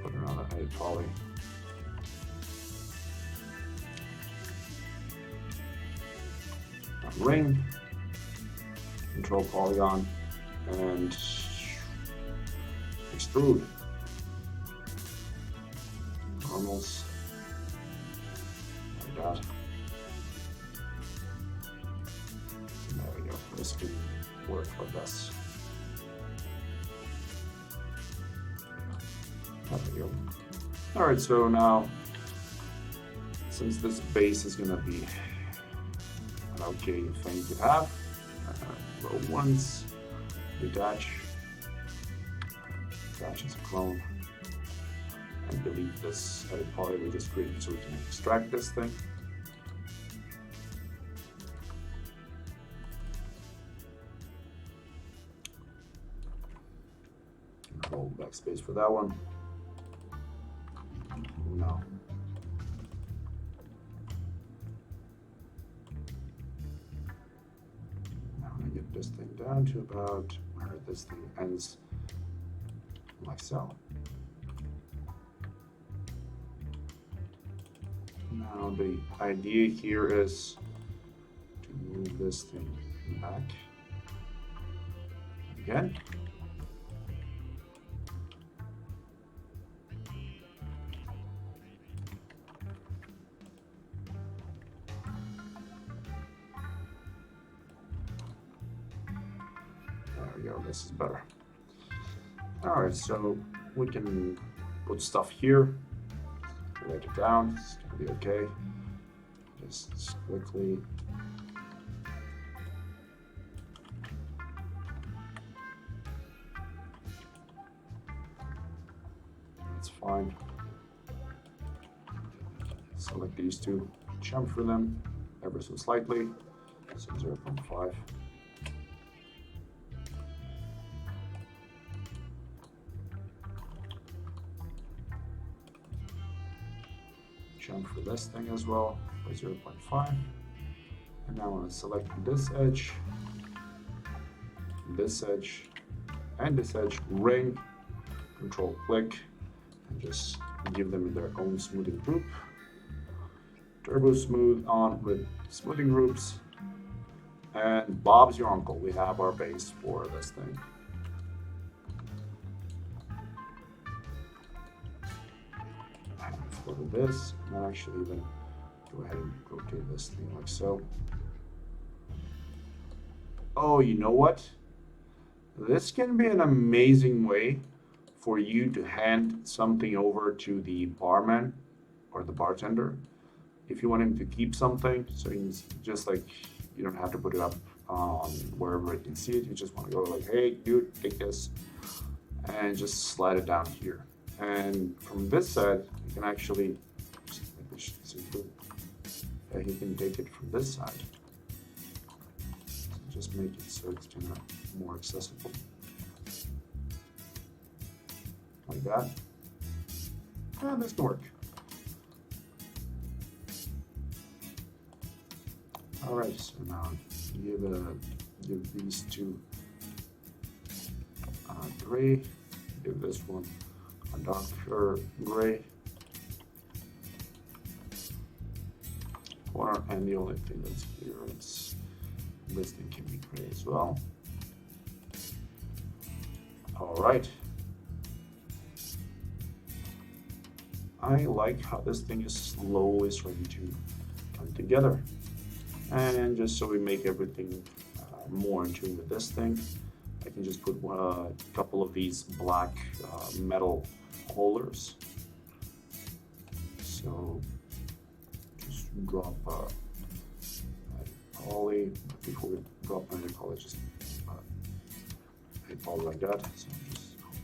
put another headed poly. Ring, control polygon, and extrude. Normals, like that. There we go. This can work like this. There we go. All right, so now, since this base is gonna be an okay thing to have, row once, detach as a clone, and delete this edit poly we just created so we can extract this thing. Hold backspace for that one. No. Now I get this thing down to about where this thing ends, like so. Now the idea here is to move this thing back again. There we go, this is better. All right, so we can put stuff here, write it down, it's gonna be okay. Just quickly. That's fine. Select these two, jump for them ever so slightly, so 0.5. Jump for this thing as well by 0.5. And now I want to select this edge, and this edge, ring, control click, and just give them their own smoothing group. Turbo smooth on with smoothing groups. And Bob's your uncle. We have our base for this thing. Go to this, and I'll actually even go ahead and rotate this thing like so. Oh, you know what? This can be an amazing way for you to hand something over to the barman or the bartender. If you want him to keep something, so he's just like, you don't have to put it up wherever you can see it. You just want to go like, hey, dude, take this, and just slide it down here. And from this side, you can actually, he can take it from this side. Just make it so it's kind of more accessible. Like that. And this can work. Alright, so now give these two gray, give this one a darker gray. Corner, and the only thing that's here is this thing can be gray as well. Alright. I like how this thing is slowly starting to come together. And just so we make everything more in tune with this thing, I can just put a couple of these black metal holders. So just drop a poly. Before we drop another poly, just a poly like that. So just hold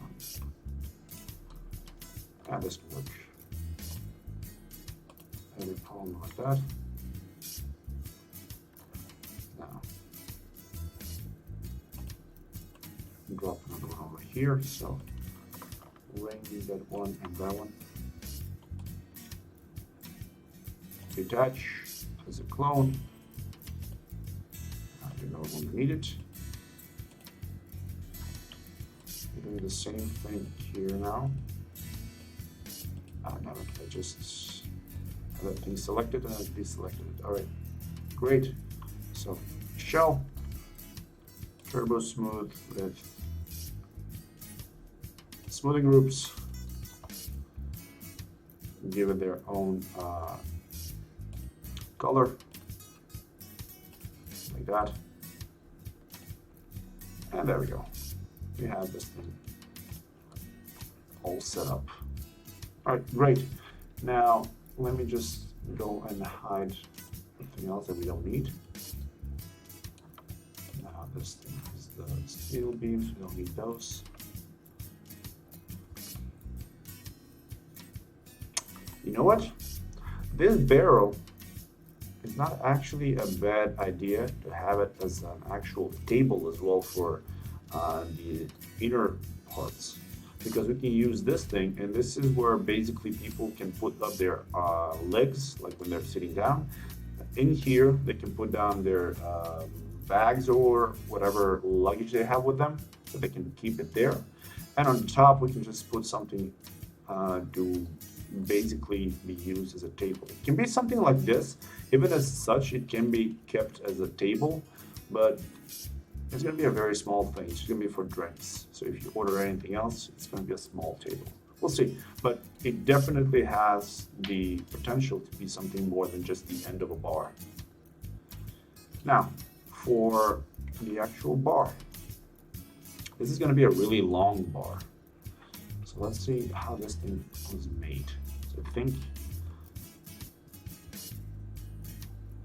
on. And this can work. And a poly like that. Now drop another one over here. So ring that one and that one. Detach as a clone. You know when we need it. We're doing the same thing here now. Now I just have that thing selected and I deselected it. All right, great. So shell, turbo smooth with smoothing groups. Give it their own color, like that. And there we go. We have this thing all set up. All right, great. Now, let me just go and hide everything else that we don't need. Now, this thing is the steel beams. We don't need those. You know what? This barrel is not actually a bad idea to have it as an actual table as well for the inner parts, because we can use this thing, and this is where basically people can put up their legs, like when they're sitting down. In here, they can put down their bags or whatever luggage they have with them, so they can keep it there. And on top, we can just put something to basically be used as a table. It can be something like this. Even as such, it can be kept as a table, but it's going to be a very small thing. It's going to be for drinks. So if you order anything else, it's going to be a small table. We'll see. But it definitely has the potential to be something more than just the end of a bar. Now, for the actual bar, this is going to be a really long bar. So let's see how this thing was made. So I think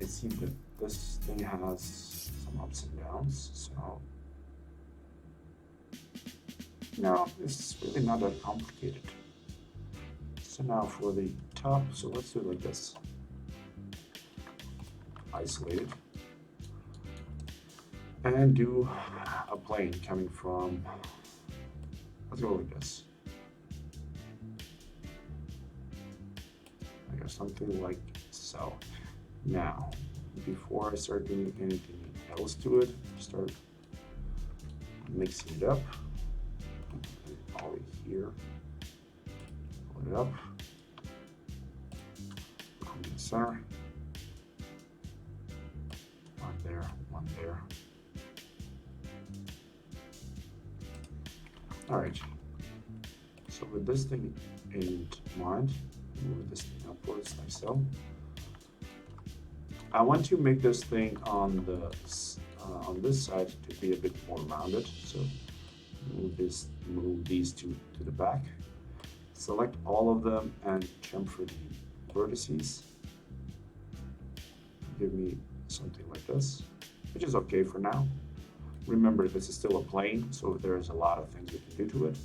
it seems that this thing has some ups and downs. So no, it's really not that complicated. So now for the top, so let's do it like this. Isolate it. And do a plane coming from, let's go like this. I guess something like so. Now, before I start doing anything else to it, start mixing it up. Poly here. Put it up. Come in the center. One there, one there. All right. So with this thing in mind, move this thing upwards like so. I want to make this thing on the on this side to be a bit more rounded. So Move these two to the back. Select all of them and chamfer the vertices. Give me something like this, which is okay for now. Remember, this is still a plane, so there's a lot of things we can do to it.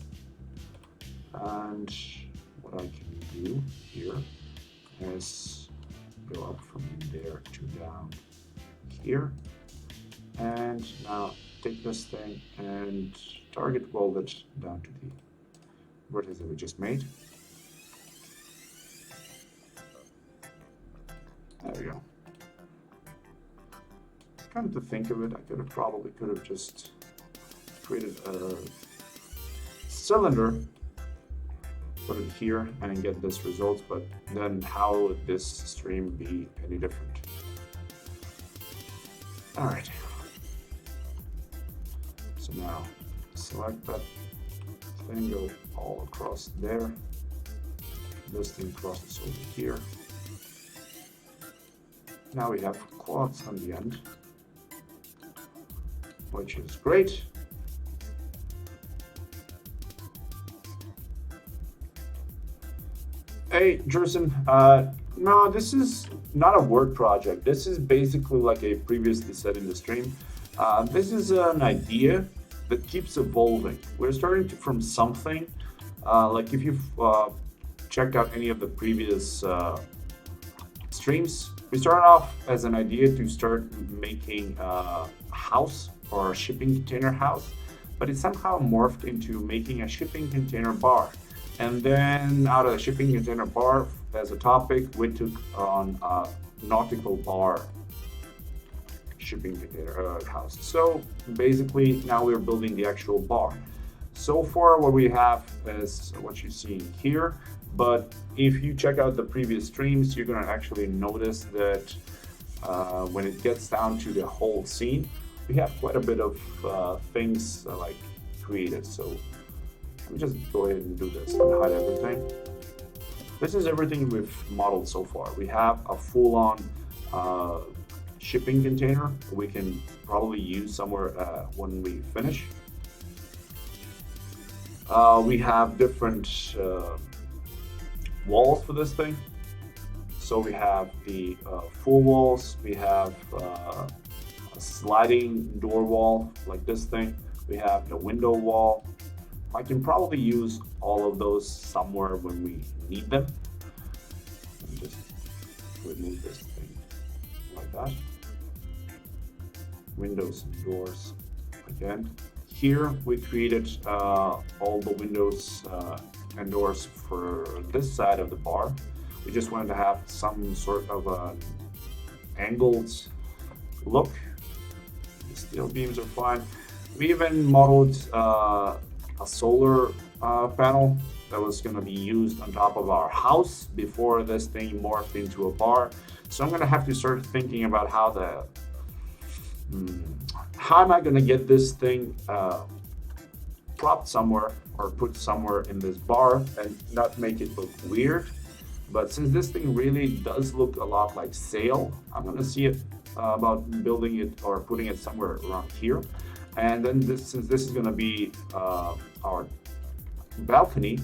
And what I can do here is go up from there to down here. And now take this thing and target weld it down to the vertex that we just made. There we go. Kind of to think of it, I probably could have just created a cylinder, put it here, and get this result. But then, how would this stream be any different? All right. So now select that thing, go all across there. This thing crosses over here. Now we have quads on the end, which is great. Hey, Jerson, no, this is not a work project. This is basically, like I previously said in the stream, this is an idea that keeps evolving. We're starting from something, like if you've checked out any of the previous streams, we started off as an idea to start making a house or a shipping container house, but it somehow morphed into making a shipping container bar. And then out of the shipping container bar as a topic, we took on a nautical bar shipping container house. So basically now we're building the actual bar. So far what we have is what you see here, but if you check out the previous streams, you're gonna actually notice that when it gets down to the whole scene, we have quite a bit of things like created. So let me just go ahead and do this and hide everything. This is everything we've modeled so far. We have a full-on shipping container we can probably use somewhere when we finish. We have different walls for this thing. So we have the full walls, we have a sliding door wall like this thing, we have the window wall. I can probably use all of those somewhere when we need them. Let me just remove this thing like that. Windows and doors again. Here we created all the windows and doors for this side of the bar. We just wanted to have some sort of an angled look. The steel beams are fine. We even modeled a solar panel that was going to be used on top of our house before this thing morphed into a bar. So I'm going to have to start thinking about how am I going to get this thing propped somewhere or put somewhere in this bar and not make it look weird. But since this thing really does look a lot like sail, I'm going to see it about building it or putting it somewhere around here. And then since this is going to be our balcony,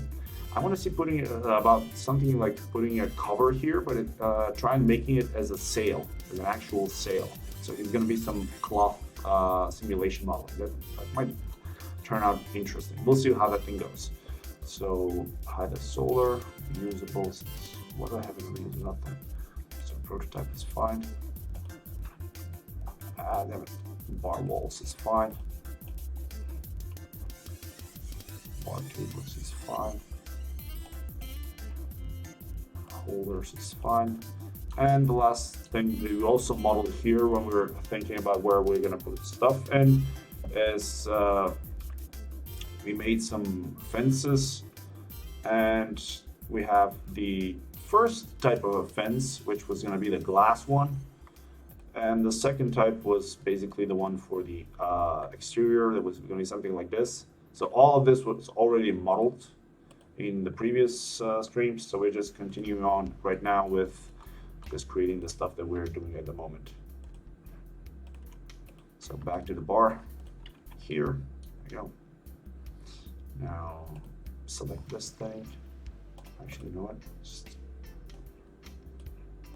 I want to see putting it about something like putting a cover here, but try and making it as a sail, as an actual sail. So it's going to be some cloth simulation model. That might turn out interesting. We'll see how that thing goes. So hide the solar, usables. What do I have in the nothing? So prototype is fine. Damn it. Bar walls is fine. Bar tables is fine. Holders is fine. And the last thing we also modeled here when we were thinking about where we're going to put stuff in is we made some fences, and we have the first type of a fence, which was going to be the glass one. And the second type was basically the one for the exterior that was going to be something like this. So all of this was already modeled in the previous streams. So we're just continuing on right now with just creating the stuff that we're doing at the moment. So back to the bar here. There we go. Now select this thing. Actually, you know what? Just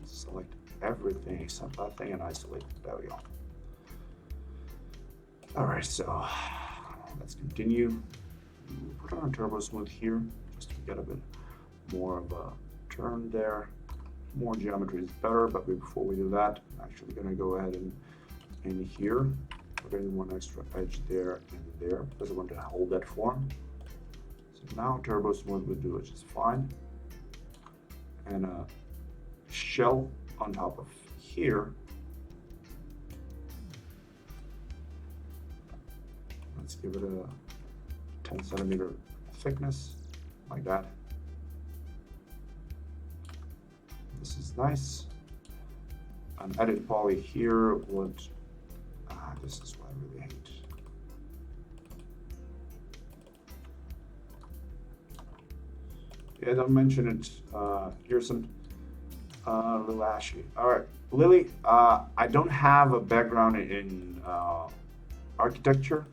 select everything except that thing and isolate it. There we go. All right, so let's continue. Put on a turbo smooth here just to get a bit more of a turn there. More geometry is better, but before we do that, I'm actually gonna go ahead and in here, put in one extra edge there and there because I want to hold that form. So now turbo smooth would do it just fine. And a shell on top of here. Let's give it a 10 centimeter thickness, like that. This is nice. An edit poly here would, this is what I really hate. Yeah, don't mention it. Here's some little ashy. All right, Lily, I don't have a background in architecture,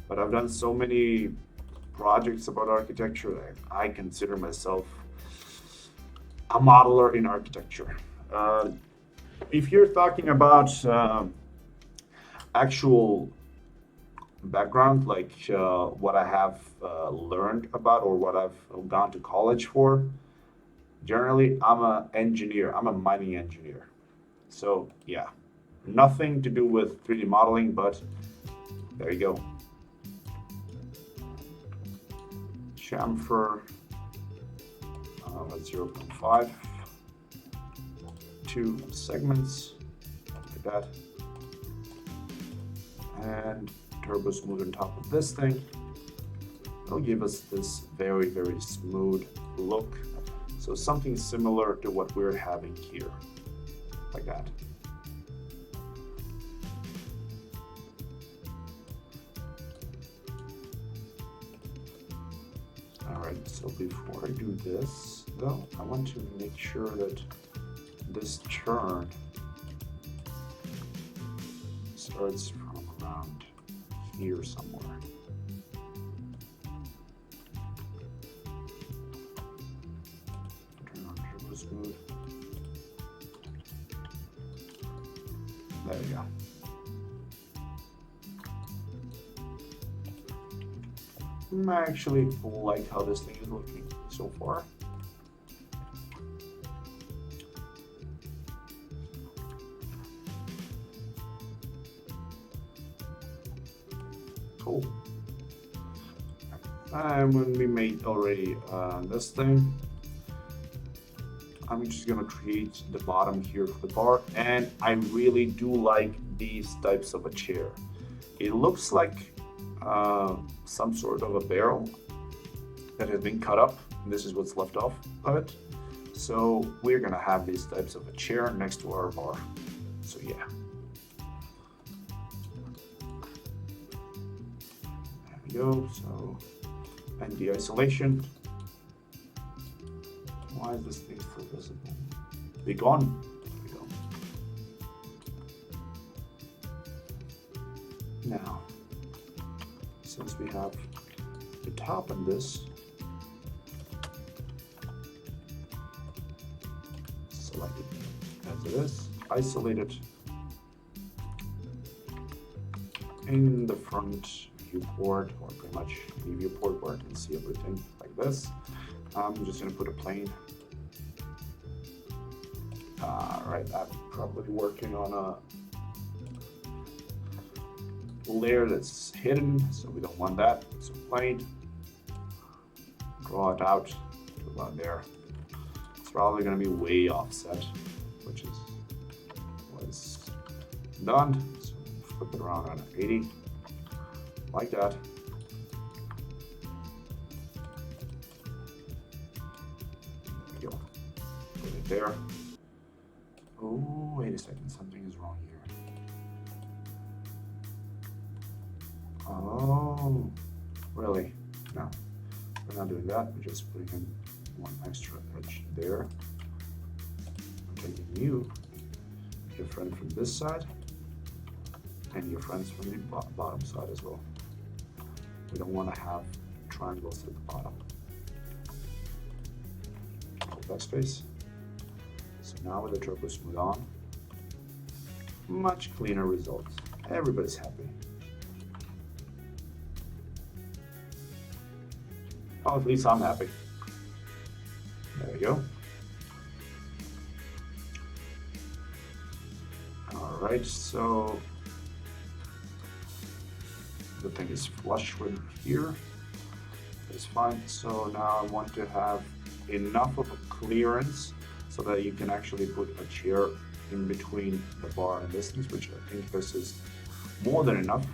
but I've done so many projects about architecture that I consider myself a modeler in architecture. If you're talking about actual background, like what I have learned about or what I've gone to college for, generally I'm an engineer. I'm a mining engineer. So yeah, nothing to do with 3D modeling, but there you go. Chamfer, 0.5, 2 segments, like that. And turbo smooth on top of this thing. It'll give us this very, very smooth look. So something similar to what we're having here, like that. All right, so before I do this, though, I want to make sure that this turn starts from around here somewhere. Turn on turbo smooth. There we go. I actually like how this thing is looking so far. Cool. And when we made already this thing, I'm just gonna create the bottom here for the bar, and I really do like these types of a chair. It looks like some sort of a barrel that has been cut up, and this is what's left off of it. So we're gonna have these types of a chair next to our bar. So yeah. There we go. So, and the isolation. Why is this thing still visible? Be gone. There we go. Now, since we have the top on this, select it as it is, isolate it in the front viewport, or pretty much any viewport where I can see everything like this. I'm just going to put a plane. Right, I'm probably working on a layer that's hidden, so we don't want that. So plane, draw it out to about there. It's probably going to be way offset, which is what is done. So flip it around on 80, like that. There we go. Put it there. Oh, wait a second, something is wrong here. Oh, really? No, we're not doing that. We're just putting in one extra edge there. I'm taking you, your friend from this side, and your friends from the bottom side as well. We don't want to have triangles at the bottom. Backspace. So now with the turbo smooth on, much cleaner results. Everybody's happy. Oh, at least I'm happy. There we go. All right, so the thing is flush with here. It's fine. So now I want to have enough of a clearance so that you can actually put a chair in between the bar and distance, which I think this is more than enough.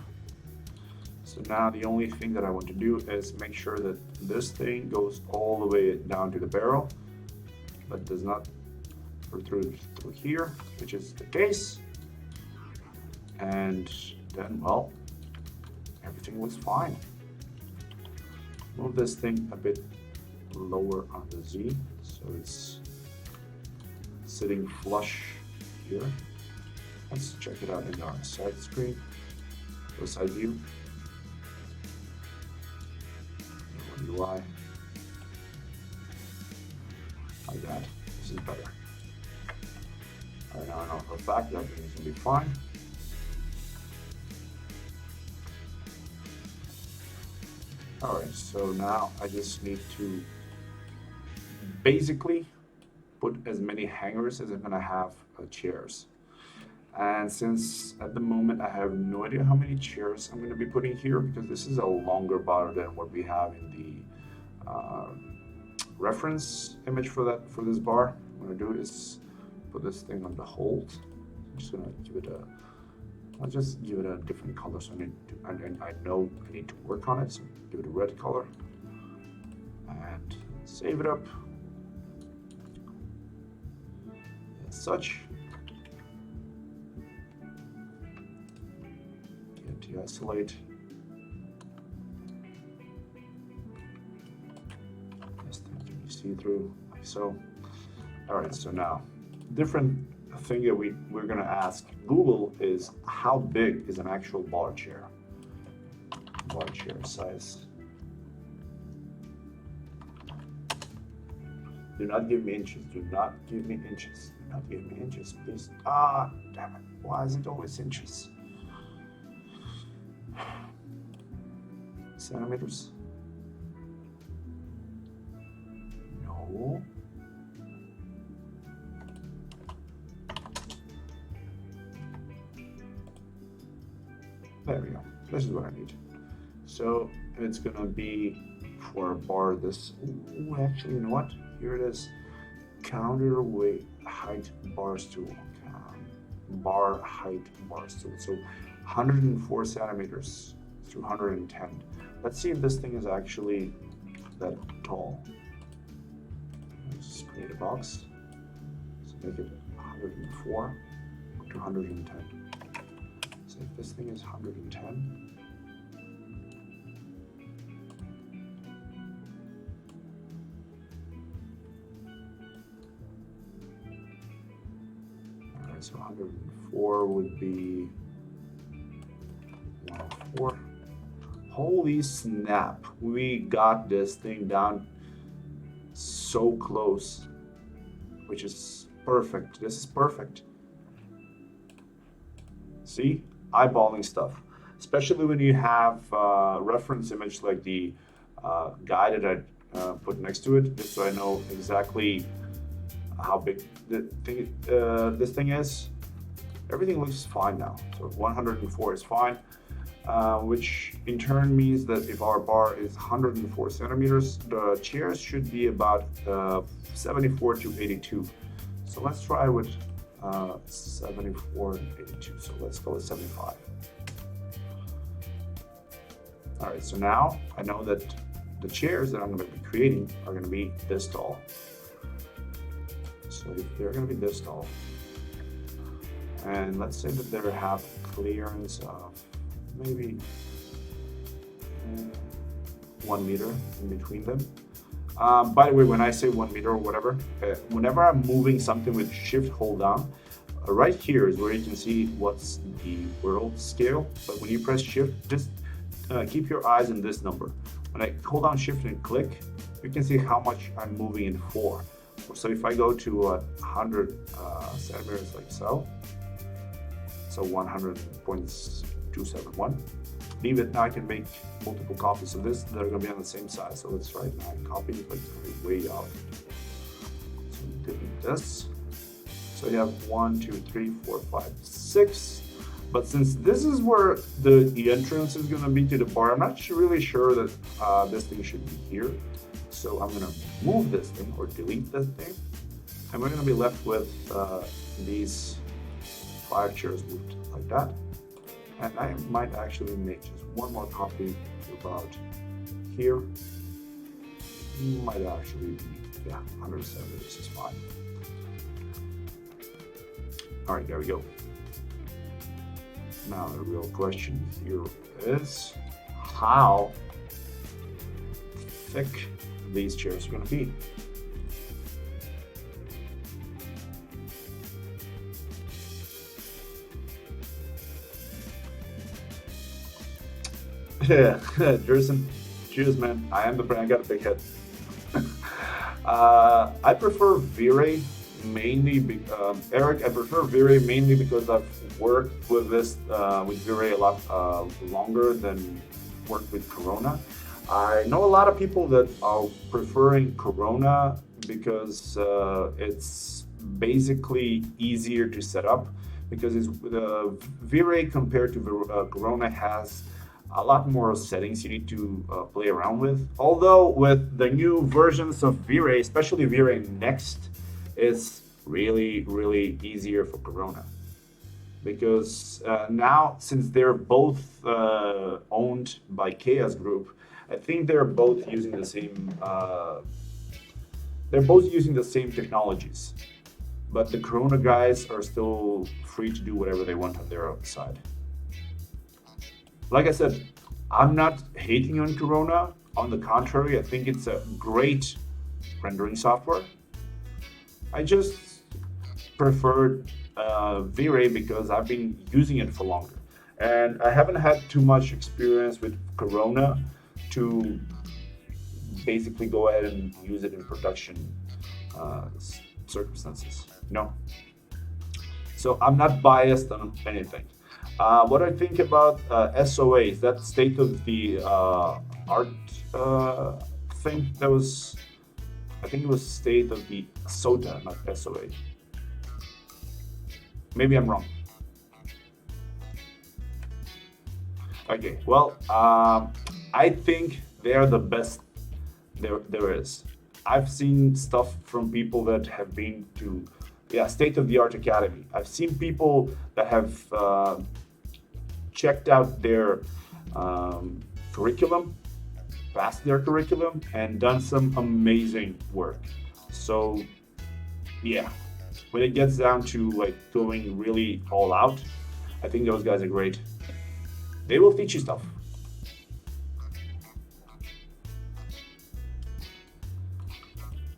So now the only thing that I want to do is make sure that this thing goes all the way down to the barrel, but does not go through here, which is the case. And then, well, everything looks fine. Move this thing a bit lower on the Z, so it's sitting flush here. Let's check it out in our side screen, or side view. UI. Like that. This is better. Alright, now I know for a fact that everything's gonna be fine. Alright, so now I just need to basically put as many hangers as I'm gonna have chairs. And since at the moment I have no idea how many chairs I'm gonna be putting here, because this is a longer bar than what we have in the reference image for this bar, what I'm gonna do is put this thing on the hold. I'm just gonna give it I'll just give it a different color, so I know I need to work on it, so give it a red color and save it up as such. Get to isolate. This thing can be see-through, like so. All right, so now different thing that we're gonna ask Google is how big is an actual bar chair? Bar chair size. Do not give me inches. Do not give me inches. Do not give me inches, please. Ah, damn it. Why is it always inches? Centimeters? No. There we go. This is what I need. So it's gonna be for a bar this. Ooh, actually, you know what? Here it is. Counterweight height bar stool. Bar height bar stool. So 104 centimeters to 110. Let's see if this thing is actually that tall. Let's create a box. So make it 104 to 110. So if this thing is 110, alright, so 104 would be 104. Holy snap, we got this thing down so close, which is perfect. This is perfect. See? Eyeballing stuff, especially when you have reference image like the guy that I put next to it, just so I know exactly how big this thing is. Everything looks fine now. So 104 is fine, which in turn means that if our bar is 104 centimeters, the chairs should be about 74 to 82. So let's try with 74 and 82, so let's go with 75. All right, so now I know that the chairs that I'm going to be creating are going to be this tall. So if they're going to be this tall, and let's say that they have clearance of maybe 1 meter in between them. By the way, when I say 1 meter or whatever, whenever I'm moving something with shift hold down, right here is where you can see what's the world scale. But when you press shift, just keep your eyes on this number. when I hold down shift and click, you can see how much I'm moving it for. So if I go to 100 centimeters like so 100.271, leave it. Now I can make multiple copies of this that are going to be on the same size. So let's try it now. Copy it, but it's going to be way out. So delete this. So you have 1, 2, 3, 4, 5, 6. But since this is where the entrance is going to be to the bar, I'm not really sure that this thing should be here. So I'm going to move this thing or delete this thing. And we're going to be left with these 5 chairs moved like that. And I might actually make just one more copy about here. Might actually be, yeah, 170. This is fine. All right, there we go. Now the real question here is how thick these chairs are going to be. Yeah, Jerson, cheers, man. I am the brand. I got a big head. I prefer V-Ray mainly. Eric, I prefer V-Ray mainly because I've worked with this with V-Ray a lot longer than worked with Corona. I know a lot of people that are preferring Corona because it's basically easier to set up because it's V-Ray compared to Corona has a lot more settings you need to play around with. Although with the new versions of V-Ray, especially V-Ray Next, it's really easier for Corona. Because now, since they're both owned by Chaos Group, I think they're both using the same. They're both using the same technologies, but the Corona guys are still free to do whatever they want on their own side. Like I said, I'm not hating on Corona. On the contrary, I think it's a great rendering software. I just preferred V-Ray because I've been using it for longer. And I haven't had too much experience with Corona to basically go ahead and use it in production circumstances. No. So I'm not biased on anything. What I think about SOA is that state of the art thing that was, I think it was state of the SOTA, not SOA. Maybe I'm wrong. Okay, well, I think they are the best there is. I've seen stuff from people that have been to, yeah, State of the Art Academy. I've seen people that have checked out their curriculum, passed their curriculum, and done some amazing work. So, yeah, when it gets down to like going really all out, I think those guys are great. They will teach you stuff.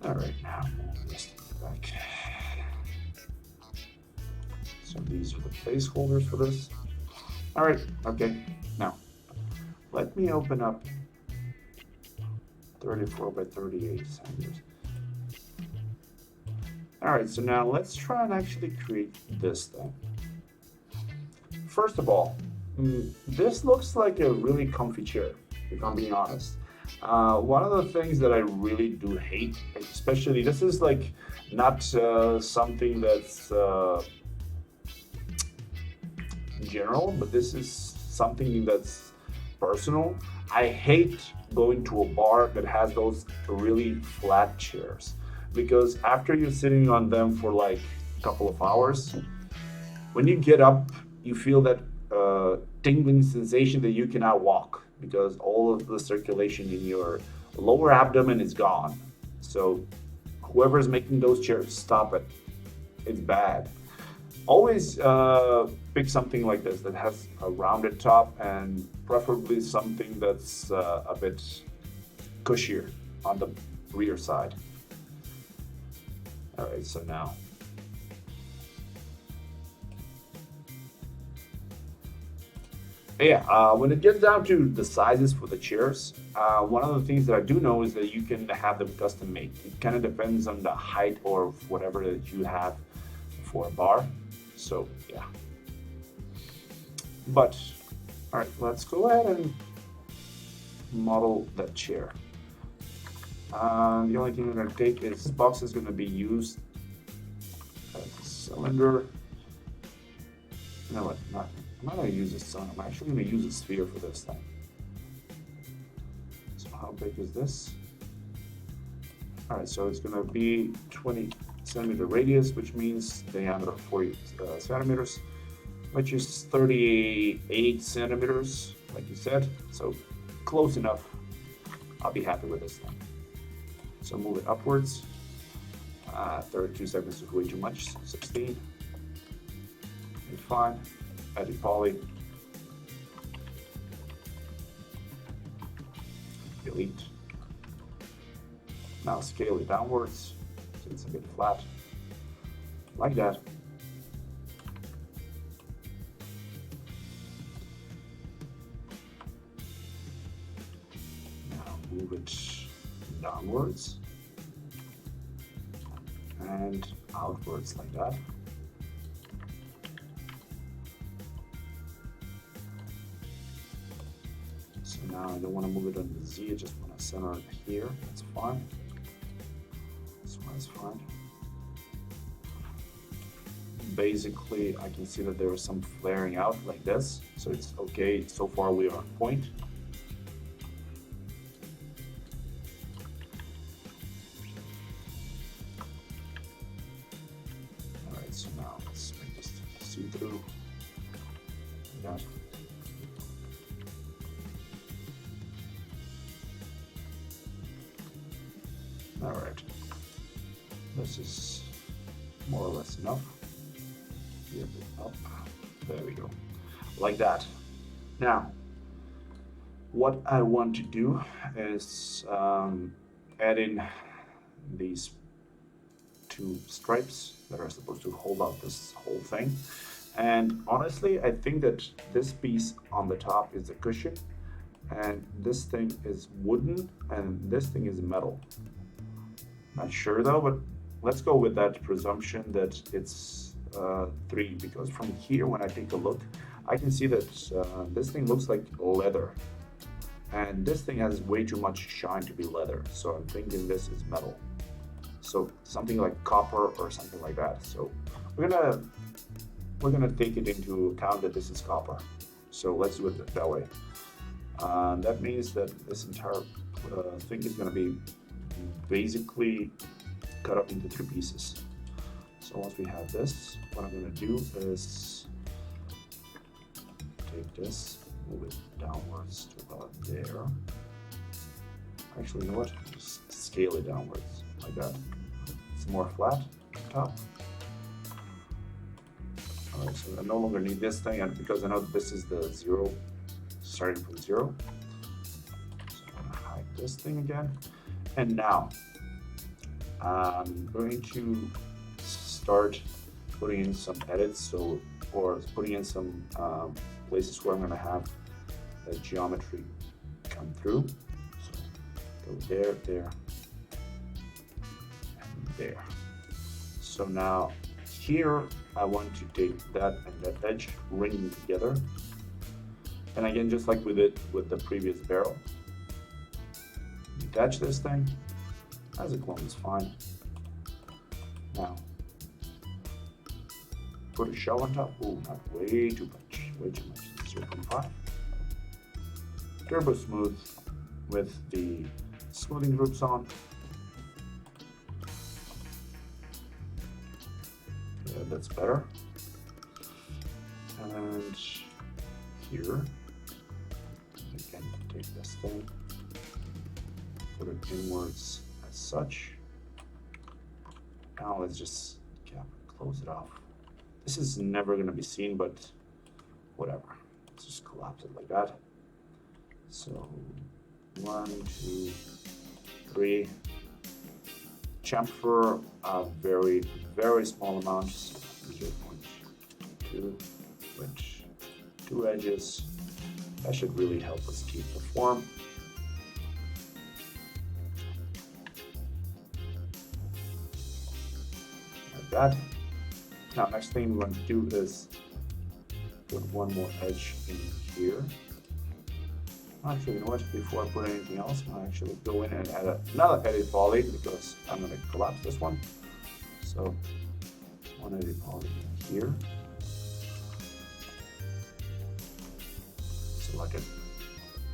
All right, now move this back. So these are the placeholders for this. All right, okay. Now, let me open up 34 by 38 centimeters. All right, so now let's try and actually create this thing. First of all, this looks like a really comfy chair, if I'm being honest. One of the things that I really do hate, especially this is like not something that's general, but this is something that's personal. I hate going to a bar that has those really flat chairs because after you're sitting on them for like a couple of hours, when you get up, you feel that tingling sensation that you cannot walk because all of the circulation in your lower abdomen is gone. So whoever's making those chairs, stop it. It's bad. Always pick something like this that has a rounded top and preferably something that's a bit cushier on the rear side. All right, so now. Yeah, when it gets down to the sizes for the chairs, One of the things that I do know is that you can have them custom made. It kind of depends on the height or whatever that you have for a bar. So yeah. But all right, let's go ahead and model that chair. The only thing I'm going to take is this box is going to be used as a cylinder. You know what? I'm not going to use a cylinder. I'm actually going to use a sphere for this thing. So how big is this? All right, so it's going to be 20 centimeter radius, which means diameter of 40 centimeters, which is 38 centimeters, like you said. So close enough. I'll be happy with this thing. So move it upwards. 32 seconds is way too much. 16. And fine. Edit poly. Delete. Now scale it downwards so it's a bit flat. Like that. Now move it downwards and outwards like that. So now I don't want to move it on the Z, I just want to center it here. That's fine. This one is fine. Basically, I can see that there is some flaring out like this, so it's okay. So far we are on point. So now let's make this see-through. Got it. All right. This is more or less enough. Get it up. There we go. Like that. Now, what I want to do is add in these two stripes that are supposed to hold up this whole thing. And honestly, I think that this piece on the top is a cushion, and this thing is wooden, and this thing is metal. Not sure though, but let's go with that presumption that it's 3, because from here, when I take a look, I can see that this thing looks like leather, and this thing has way too much shine to be leather. So I'm thinking this is metal. So something like copper or something like that. So we're gonna take it into account that this is copper. So let's do it that way. That means that this entire thing is gonna be basically cut up into 3 pieces. So once we have this, what I'm gonna do is take this, move it downwards to about there. Actually, you know what? Just scale it downwards like that. It's more flat top. Alright, so I no longer need this thing, and because I know this is the 0, starting from 0. So I'm gonna hide this thing again. And now I'm going to start putting in some edits, or putting in some places where I'm going to have the geometry come through. So go there, there, and there. So now here I want to take that and that edge, ring them together. And again, just like we did with the previous barrel, detach this thing. As a clone is fine. Now, put a shell on top. Oh, not way too much. Way too much. 0.5. Turbo smooth with the smoothing groups on. Yeah, that's better. And here, I can take this thing, put it inwards as such. Now let's just close it off. This is never going to be seen, but whatever. Let's just collapse it like that. So 1, 2, 3. Chamfer a very, very small amount, 0.2, with 2 edges. That should really help us keep the form. like that. Now, next thing we're going to do is put one more edge in here. Actually, you know what? Before I put anything else, I'm going to actually go in and add another edit poly because I'm going to collapse this one. So, one edit poly here. Select it.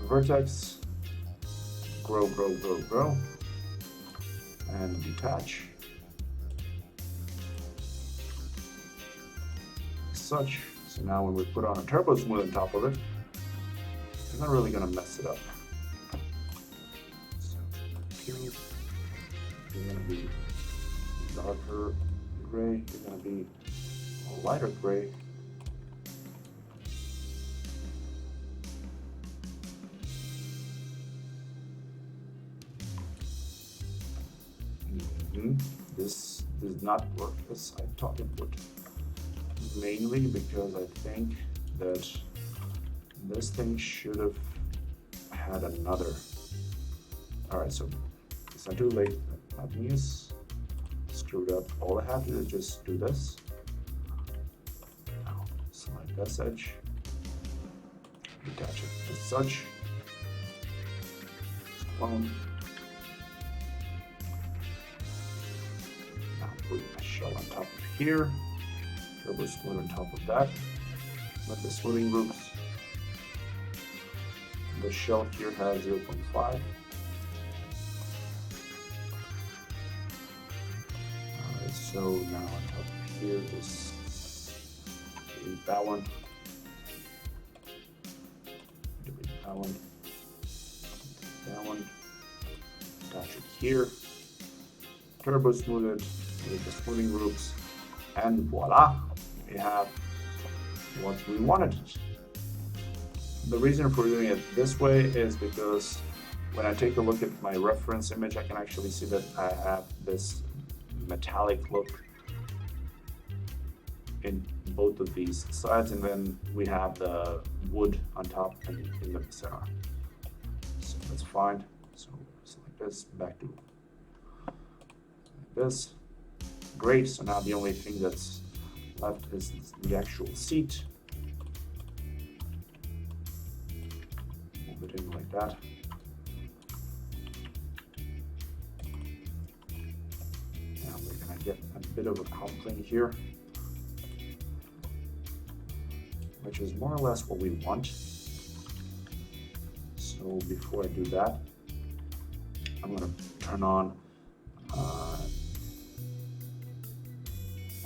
Vertex. Grow, grow, grow, grow. And detach. Such. So now when we put on a turbo smooth on top of it, it's not really going to mess it up. So here, you're going to be darker gray, you're going to be a lighter gray. This does not work as I thought it would. Mainly because I think that this thing should have had another. Alright, so it's not too late. Nothing is screwed up. All I have to do is just do this. Now, select this edge. Detach it as such. Clone. Now put a shell on top of here. Turbo smooth on top of that. Let the smoothing groups. The shell here has 0.5. Alright, so now on top of here, just delete that one. Delete that one. That one. Attach it here. Turbo smooth it with the smoothing groups. And voila! We have what we wanted. The reason for doing it this way is because when I take a look at my reference image, I can actually see that I have this metallic look in both of these sides, and then we have the wood on top and in the center. So that's fine. So select this, back to this. Great, so now the only thing that's left is the actual seat. Move it in like that. Now we're gonna get a bit of a coupling here, which is more or less what we want. So before I do that, I'm gonna turn on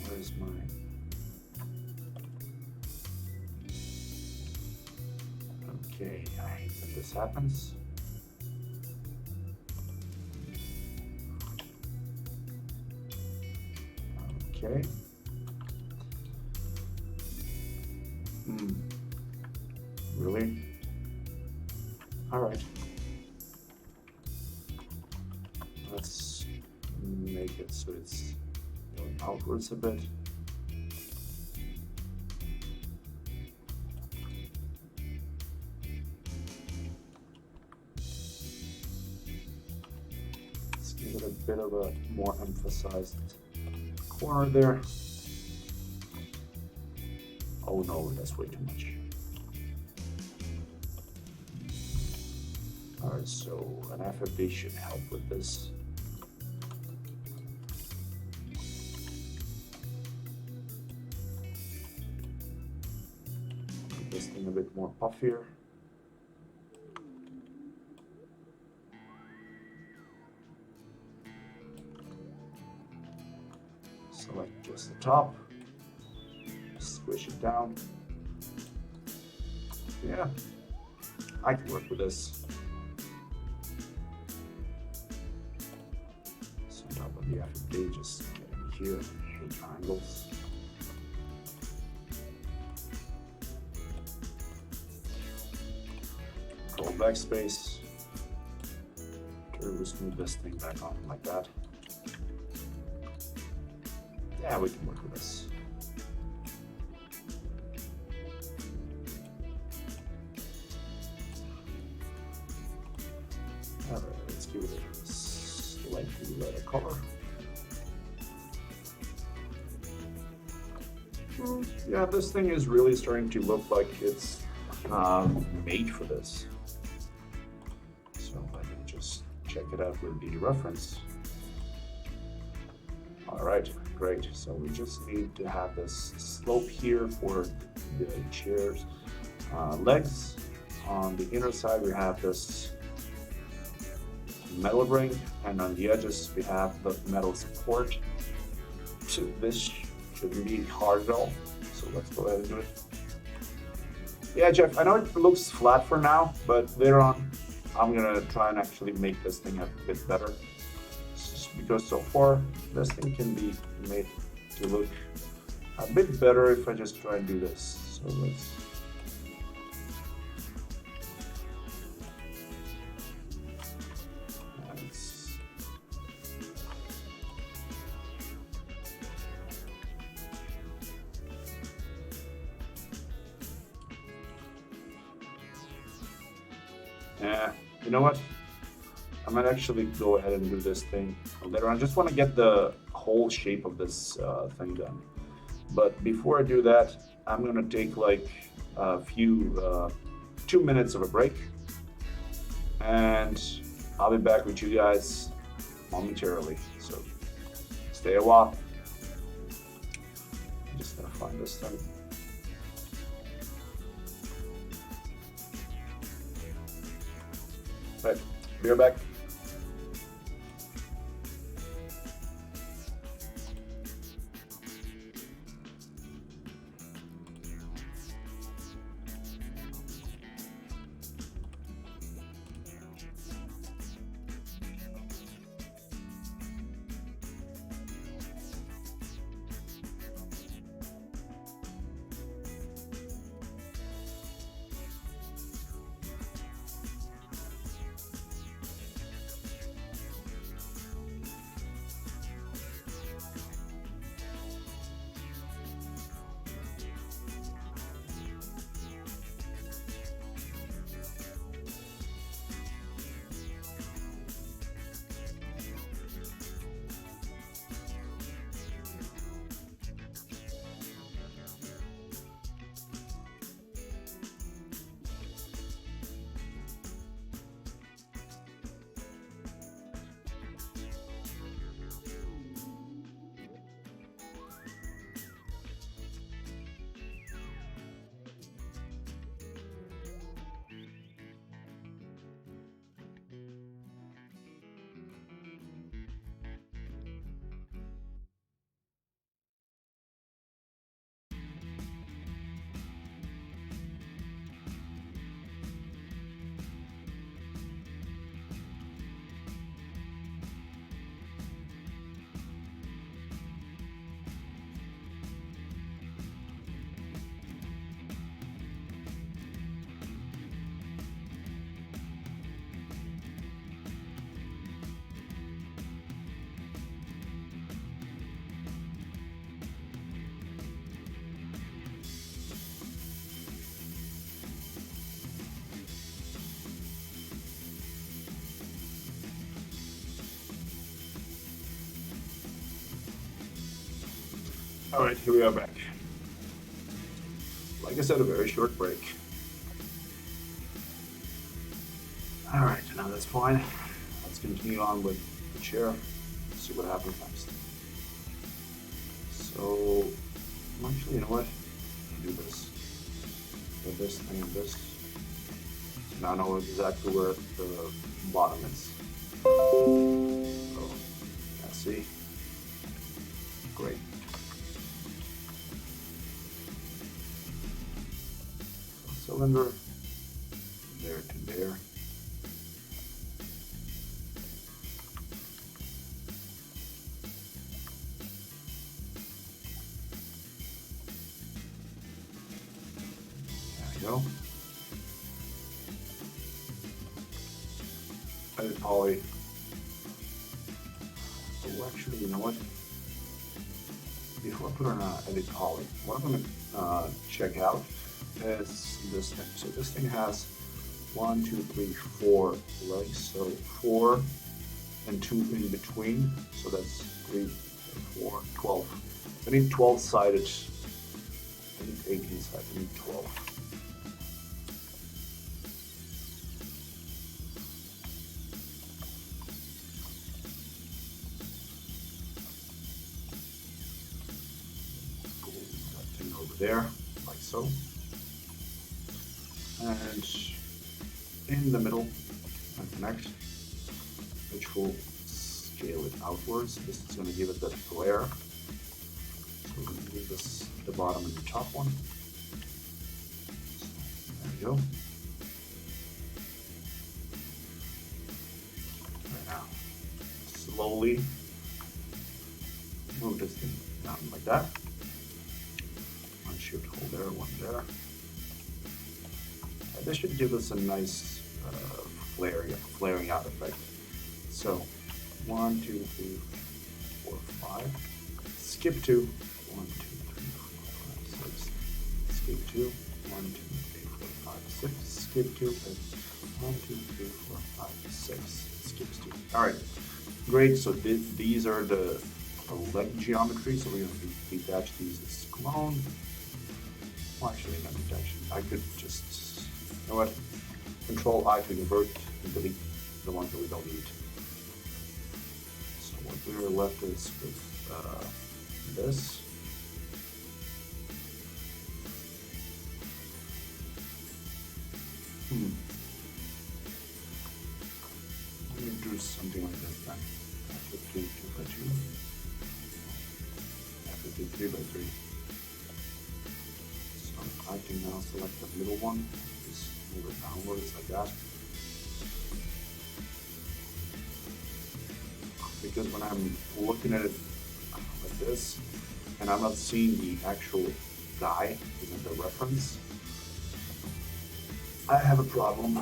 where's my okay, I hate that this happens. Okay. Really? All right. Let's make it so it's going outwards a bit. Let's give it a bit of a more emphasized corner there. Oh no, that's way too much. Alright, so an FFD should help with this. Make this thing a bit more puffier. Select just the top, squish it down. Yeah, I can work with this. So top of the FFD, just get in here and hit triangles. Control backspace. Turbo smooth this thing back on like that. Yeah, we can work with this. Alright, let's give it a slightly lighter color. Yeah, this thing is really starting to look like it's made for this. So let me just check it out with the reference. All right, great. So we just need to have this slope here for the chair's legs. On the inner side, we have this metal ring, and on the edges, we have the metal support. So this shouldn't be hard at all. So let's go ahead and do it. Yeah, Jeff, I know it looks flat for now, but later on, I'm gonna try and actually make this thing a bit better. Because so far, this thing can be made to look a bit better if I just try and do this. So let's. Yeah, you know what? I might actually go ahead and do this thing later on. I just want to get the whole shape of this thing done. But before I do that, I'm gonna take like a few 2 minutes of a break, and I'll be back with you guys momentarily. So stay a while. I'm just gonna find this thing. Right, be right back. All right, here we are back. Like I said, a very short break. All right, now that's fine. Let's continue on with the chair. See what happens next. So, actually, you know what? Do this. With this thing and this. So now I know exactly where the bottom is. So, yeah, see? Great. Cylinder, there to there. There we go. Edit poly. Oh, actually, you know what? Before I put on edit poly, what I'm gonna check out is this thing. So this thing has 1, 2, 3, 4 legs. So 4 and 2 in between. So that's 3, 4, 12. I need 12-sided need 18 sides, I need 12. That thing over there, like so. And in the middle, and connect, which will scale it outwards. This is going to give it that flare. So we're going to leave this the bottom and the top one. There we go. Right now, slowly move this thing down like that. One shift hold there, one there. And this should give us a nice flaring out effect. So 1, 2, 3, 4, 5. Skip 2. 1, 2, 3, 4, 5, 6. Skip 2. 1, 2, 3, 4, 5, 6. Skip 2. 1, 2, 3, 4, 5, 6. Skips 2. Alright. Great. So these are the leg geometry. So we're going to detach these as clone. Well, actually, not detach. I could just, you know what? Control I to invert and delete the ones that we don't need. So what we're left is with this. Let me do something like this then. F 2 by 2. F 3 by 3. So I can now select the middle one. Just move it downwards like that. Because when I'm looking at it like this, and I'm not seeing the actual guy, isn't the reference, I have a problem.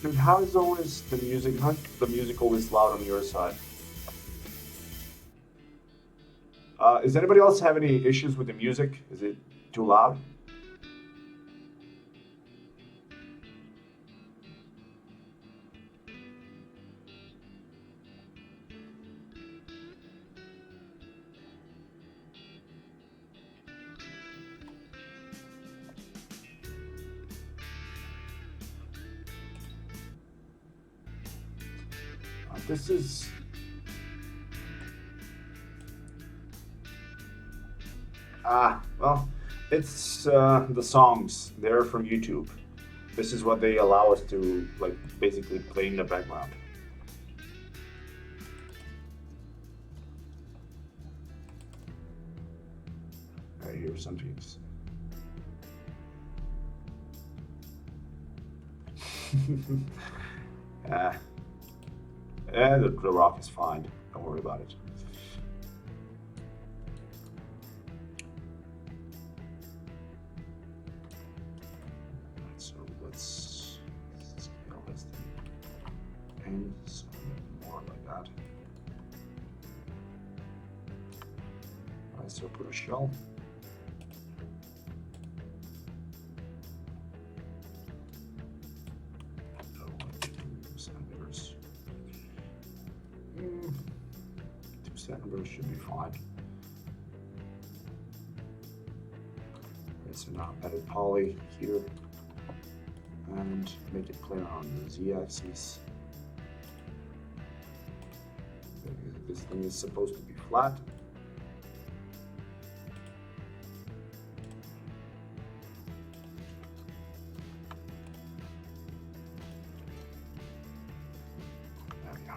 Dude, how is always the music always loud on your side? Does anybody else have any issues with the music? Is it too loud? This is well, it's the songs. They're from YouTube. This is what they allow us to like basically play in the background. I hear some things. The rock is fine. Don't worry about it. So let's scale this thing and something more like that. Alright, so put a shell. Centimeters should be fine. Okay, so now edit poly here and make it clear on the z-axis. This thing is supposed to be flat. There we go.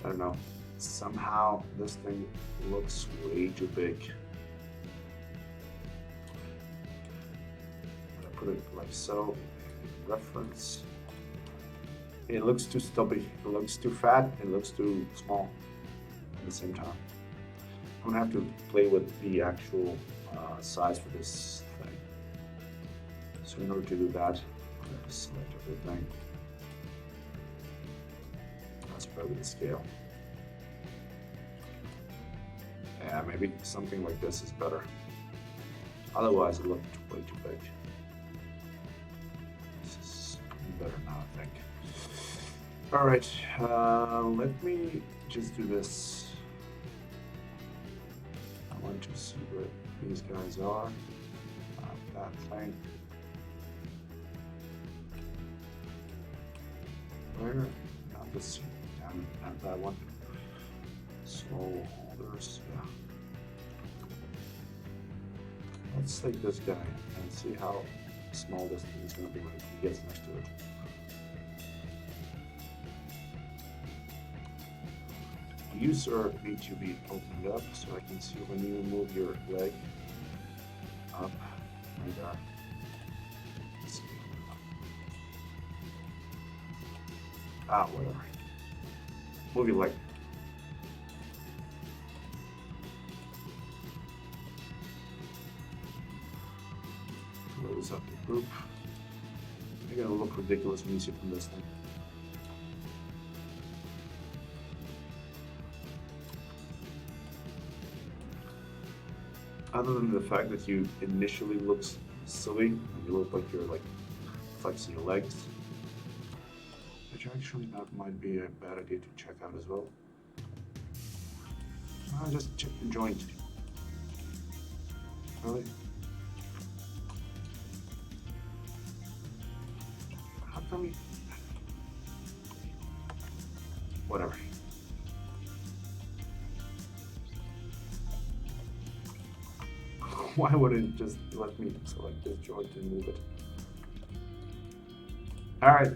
I don't know, somehow this thing looks way too big. I'm gonna put it like so, reference. It looks too stubby, it looks too fat, it looks too small at the same time. I'm gonna have to play with the actual size for this thing. So in order to do that, I'm gonna select everything. That's probably the scale. Yeah, maybe something like this is better. Otherwise, it looked way too big. This is better now, I think. All right, let me just do this. I want to see where these guys are. That thing. Where? Not this. Damn it, not that one. So there's. Let's take this guy and see how small this thing is going to be when he gets next to it. You, sir, need to be opened up so I can see when you move your leg up and down. Let's see. Whatever. Move your leg. Close up the group. You're gonna look ridiculous when you see from this thing. Other than the fact that you initially look silly, and you look like you're like flexing your legs, which actually that might be a bad idea to check out as well. I'll just check the joint. Really? How come you? Whatever. Why wouldn't it just let me select this joint and move it? Alright,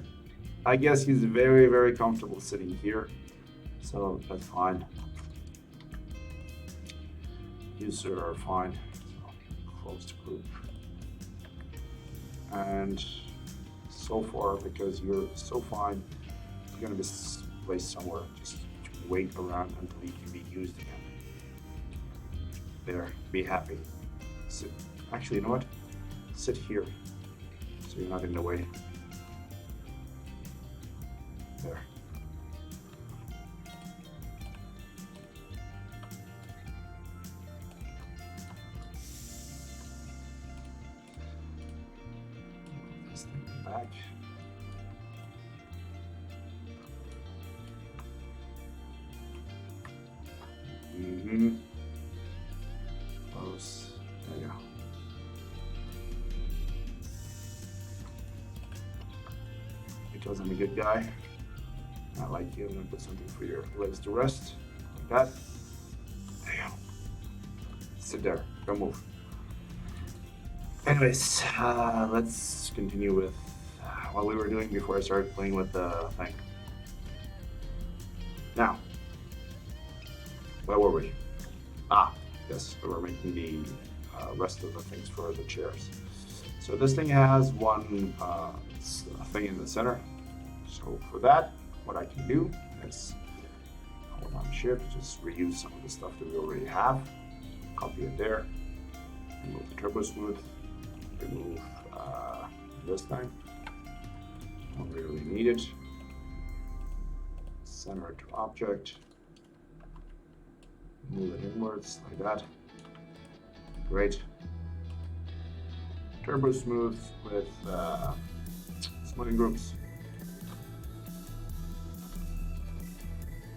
I guess he's very, very comfortable sitting here, so that's fine. You, sir, are fine. So, close the group. And so far, because you're so fine, you're going to be placed somewhere. Just wait around until you can be used again. There, be happy. Sit. Actually, you know what? Sit here, so you're not in the way. There. This thing back. Close. There you go. Because I'm a good guy, not like you, I'm gonna put something for your legs to rest, like that. There you go. Sit there, don't move. Anyways, let's continue with what we were doing before I started playing with the thing. Now, where were we? Yes, we were making the rest of the things for the chairs. So this thing has one thing in the center. So for that, what I can do is hold on Shift, just reuse some of the stuff that we already have, copy it there, remove the turbo smooth, remove this thing, don't really need it, center it to object, move it inwards like that. Great. Turbo smooth with smoothing groups.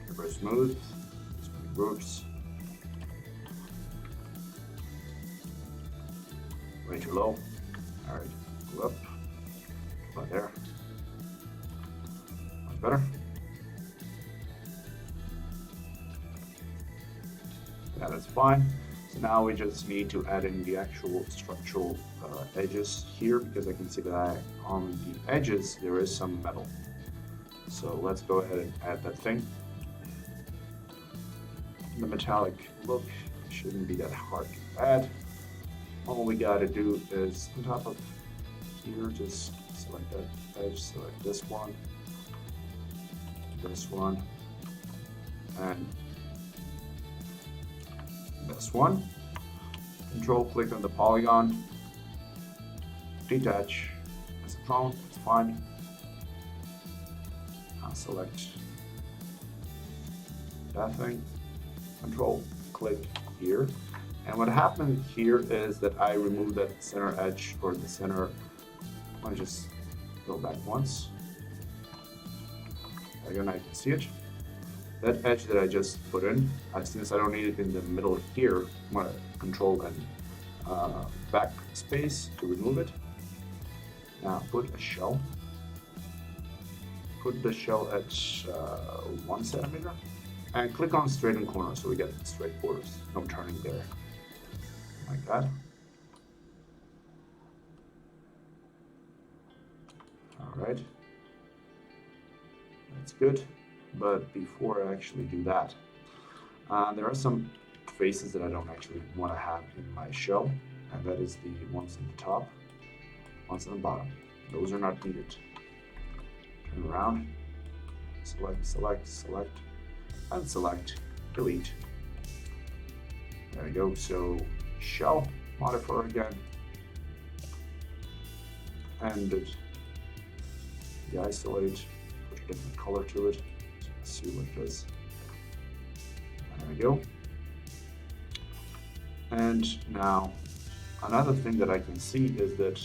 Turbo smooth, smoothing groups. Way too low. All right, go up. About there. Much better. Yeah, that's fine. So now we just need to add in the actual structural edges here, because I can see that on the edges there is some metal. So let's go ahead and add that thing. The metallic look shouldn't be that hard to add. All we gotta do is on top of here, just select that edge, select this one, and this one. Control click on the polygon, detach as a clone, it's fine. I'll select that thing, control click here. And what happened here is that I removed that center edge, or the center. Let me just go back once. There you go, now you can see it. That edge that I just put in, since I don't need it in the middle here, I'm gonna control and backspace to remove it. Now put a shell. Put the shell at 1 centimeter and click on straighten corner so we get straight borders. No turning there. Like that. Alright. That's good. But before I actually do that, there are some faces that I don't actually want to have in my shell, and that is the ones in the top, ones in the bottom. Those are not needed. Turn around, select, select, select, and select, delete. There we go. So shell modifier again, and isolate, put a different color to it. Let's see what it does. There we go. And now another thing that I can see is that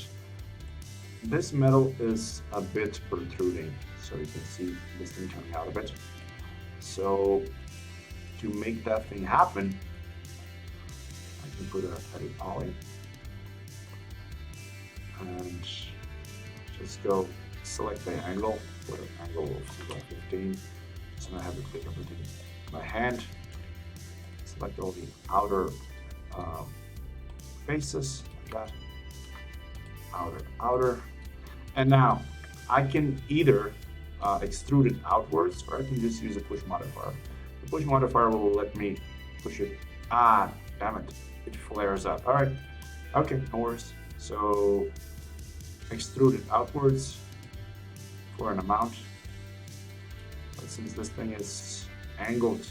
this metal is a bit protruding. So you can see this thing coming out a bit. So to make that thing happen, I can put a edit poly and just go select the angle, put an angle of 15. So I have to click everything by hand. Select all the outer faces like that. Outer. And now I can either extrude it outwards or I can just use a push modifier. The push modifier will let me push it. Ah, damn it. It flares up. Alright. Okay, no worries. So extrude it outwards for an amount. But since this thing is angled,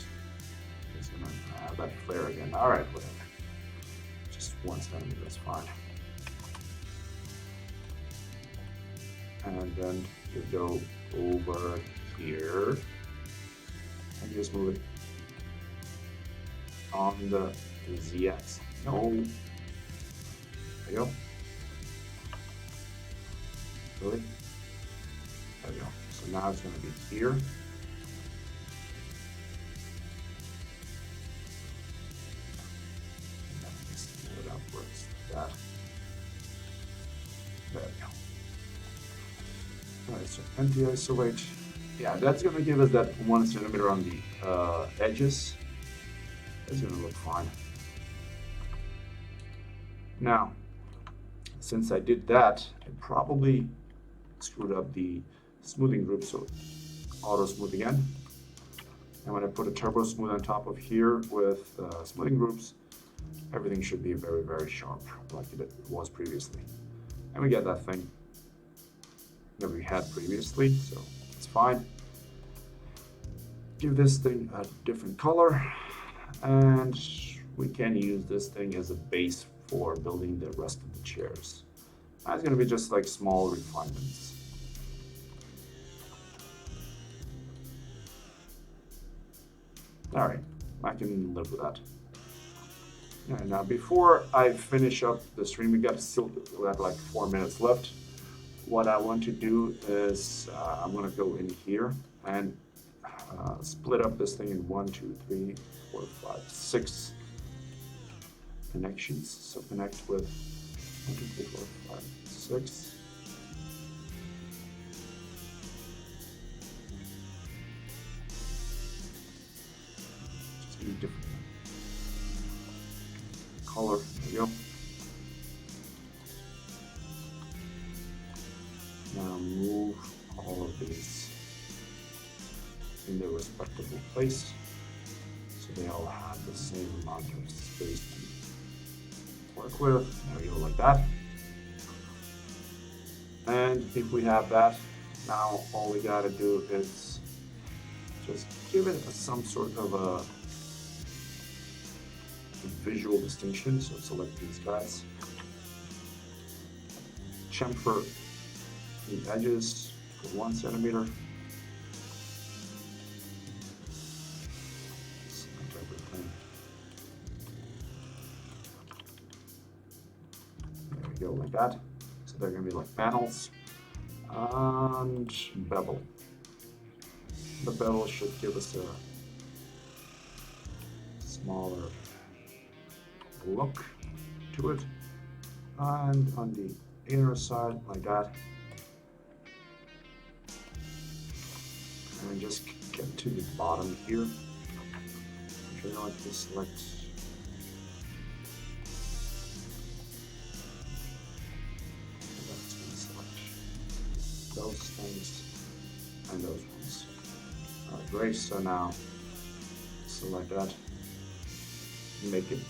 it's gonna have that flare again. Alright, whatever. Just 1 centimeter, that's fine. And then you go over here and just move it on the Z-axis. No. There you go. Really? There we go. So now it's going to be here. And then just move it upwards like that. There we go. Alright, so anti-isolate. Yeah, that's going to give us that 1 centimeter on the edges. That's going to look fine. Now, since I did that, I probably screwed up the smoothing group, so auto smooth again. And when I put a turbo smooth on top of here with smoothing groups, everything should be very, very sharp like it was previously. And we get that thing that we had previously, so it's fine. Give this thing a different color, and we can use this thing as a base for building the rest of the chairs. That's going to be just like small refinements. Alright, I can live with that. And now before I finish up the stream, we have like 4 minutes left. What I want to do is I'm going to go in here and split up this thing in 1, 2, 3, 4, 5, 6 connections. So connect with 1, 2, 3, 4, 5, 6. Just give me different color. There we go. Now move all of these in their respectable place so they all have the same amount of space to work with. There we go, like that. And if we have that, now all we gotta do is just give it some sort of a visual distinction. So select these guys, chamfer the edges for 1 centimeter. Select everything. There we go, like that. So they're going to be like panels and bevel. The bevel should give us a smaller look to it. And on the inner side, like that. And just get to the bottom here. I'm sure I like to select those things and those ones. Alright, great. So now select that, make it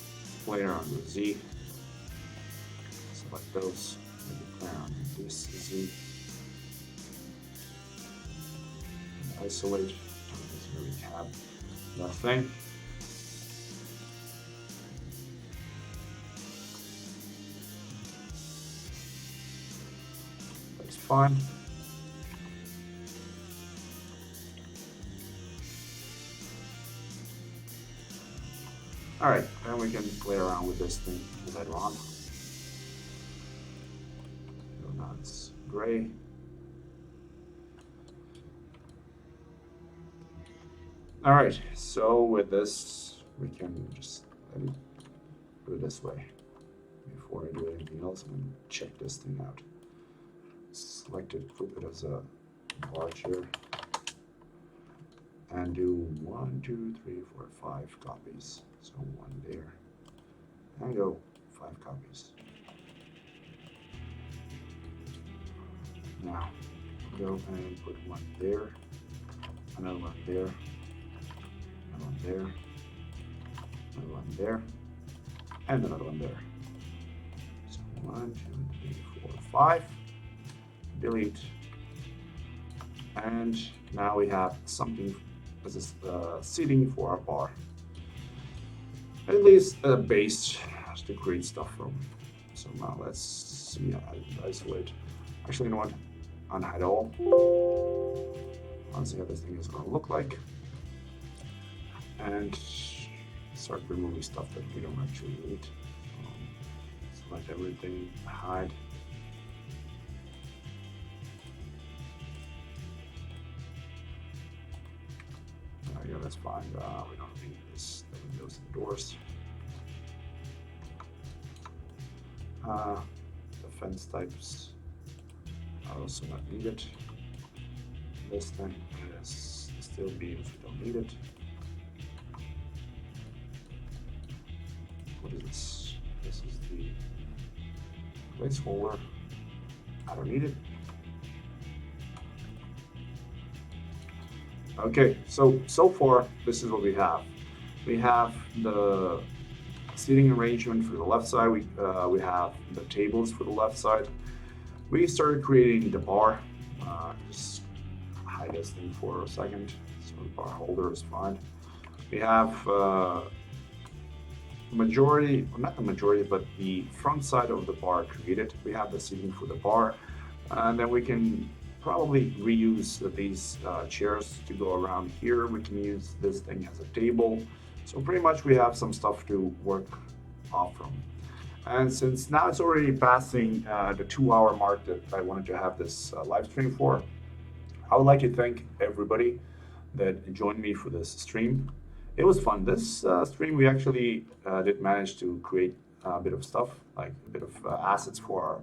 play around with Z. Select those, make it play around with this Z. And isolate, because here we have that thing. That's fine. All right, then we can play around with this thing later on. So now it's gray. All right, so with this, we can just let me do it this way. Before I do anything else, I'm gonna check this thing out. Select it, flip it as a bar here, and do 1, 2, 3, 4, 5 copies. So 1 there, and go 5 copies. Now go and put 1 there, another 1 there, another 1 there, another 1 there, and another 1 there. So 1, 2, 3, 4, 5. Delete. And now we have something as a seating for our bar. At least a base to create stuff from. So now let's see how I isolate. Actually, you know what? Unhide all. Let's see how this thing is going to look like. And start removing stuff that we don't actually need. Select everything, hide. Yeah, that's fine. We don't need this, the windows and doors. The fence types are also not needed. This thing is steel beams, we don't need it. What is this? This is the placeholder. I don't need it. Okay, so far this is what we have. We have the seating arrangement for the left side. We have the tables for the left side. We started creating the bar. Just hide this thing for a second. So the bar holder is fine. We have majority, well, not the majority, but the front side of the bar created. We have the seating for the bar, and then we can probably reuse these chairs to go around here. We can use this thing as a table. So pretty much we have some stuff to work off from. And since now it's already passing the 2-hour mark that I wanted to have this live stream for, I would like to thank everybody that joined me for this stream. It was fun. This stream we actually did manage to create a bit of stuff, like a bit of assets for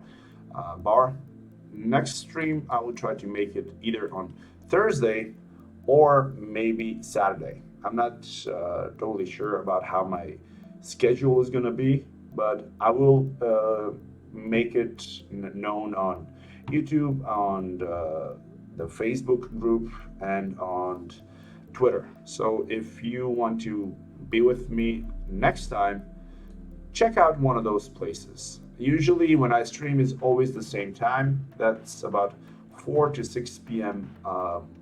our bar. Next stream, I will try to make it either on Thursday or maybe Saturday. I'm not totally sure about how my schedule is going to be, but I will make it known on YouTube, on the Facebook group, and on Twitter. So if you want to be with me next time, check out one of those places. Usually when I stream is always the same time. That's about 4 to 6 p.m.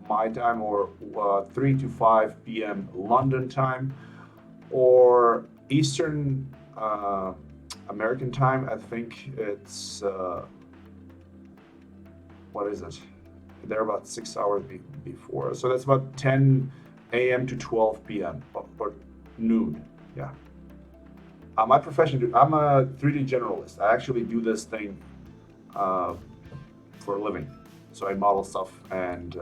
My time, or 3 to 5 p.m. London time, or Eastern American time. I think it's, what is it? They're about 6 hours before. So that's about 10 a.m. to 12 p.m. or noon, yeah. My profession, I'm a 3D generalist. I actually do this thing for a living. So I model stuff and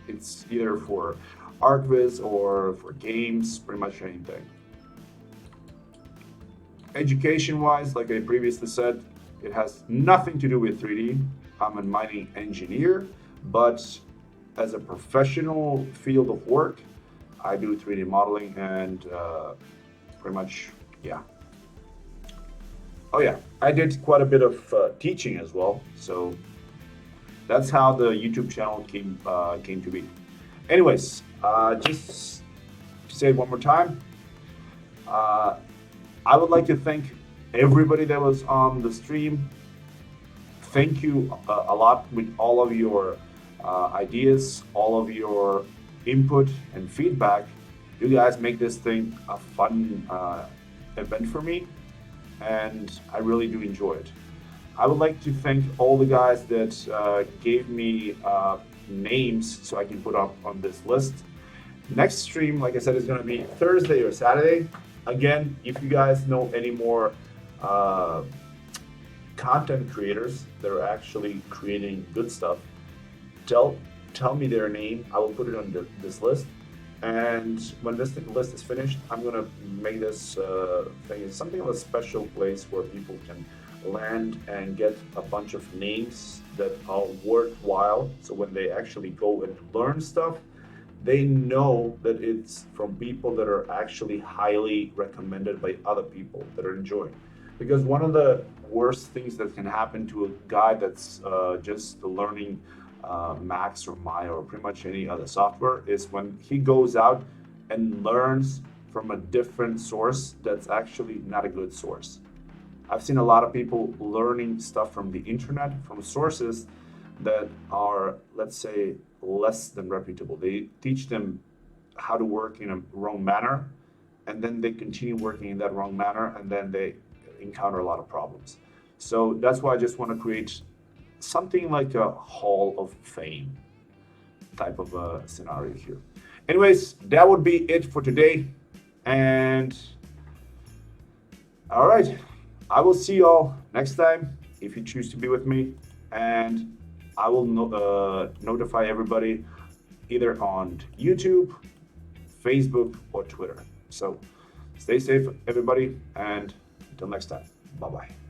It's either for art viz or for games, pretty much anything. Education wise, like I previously said, it has nothing to do with 3D. I'm a mining engineer, but as a professional field of work, I do 3D modeling and pretty much, yeah. Oh, yeah, I did quite a bit of teaching as well. So that's how the YouTube channel came to be. Anyways, just to say it one more time, uh, I would like to thank everybody that was on the stream. Thank you a lot with all of your ideas, all of your input and feedback. You guys make this thing a fun event for me, and I really do enjoy it. I would like to thank all the guys that gave me names so I can put up on this list. Next stream, like I said, is going to be Thursday or Saturday. Again, if you guys know any more content creators that are actually creating good stuff, tell me their name. I will put it on this list. And when this list is finished, I'm gonna make this thing something of a special place where people can land and get a bunch of names that are worthwhile. So when they actually go and learn stuff, they know that it's from people that are actually highly recommended by other people that are enjoying. Because one of the worst things that can happen to a guy that's just learning Max or Maya or pretty much any other software is when he goes out and learns from a different source that's actually not a good source. I've seen a lot of people learning stuff from the internet, from sources that are, let's say, less than reputable. They teach them how to work in a wrong manner, and then they continue working in that wrong manner, and then they encounter a lot of problems. So that's why I just want to create something like a Hall of Fame type of a scenario here. Anyways, that would be it for today. And all right, I will see y'all next time if you choose to be with me. And I will notify everybody either on YouTube, Facebook, or Twitter. So stay safe, everybody, and until next time, bye-bye.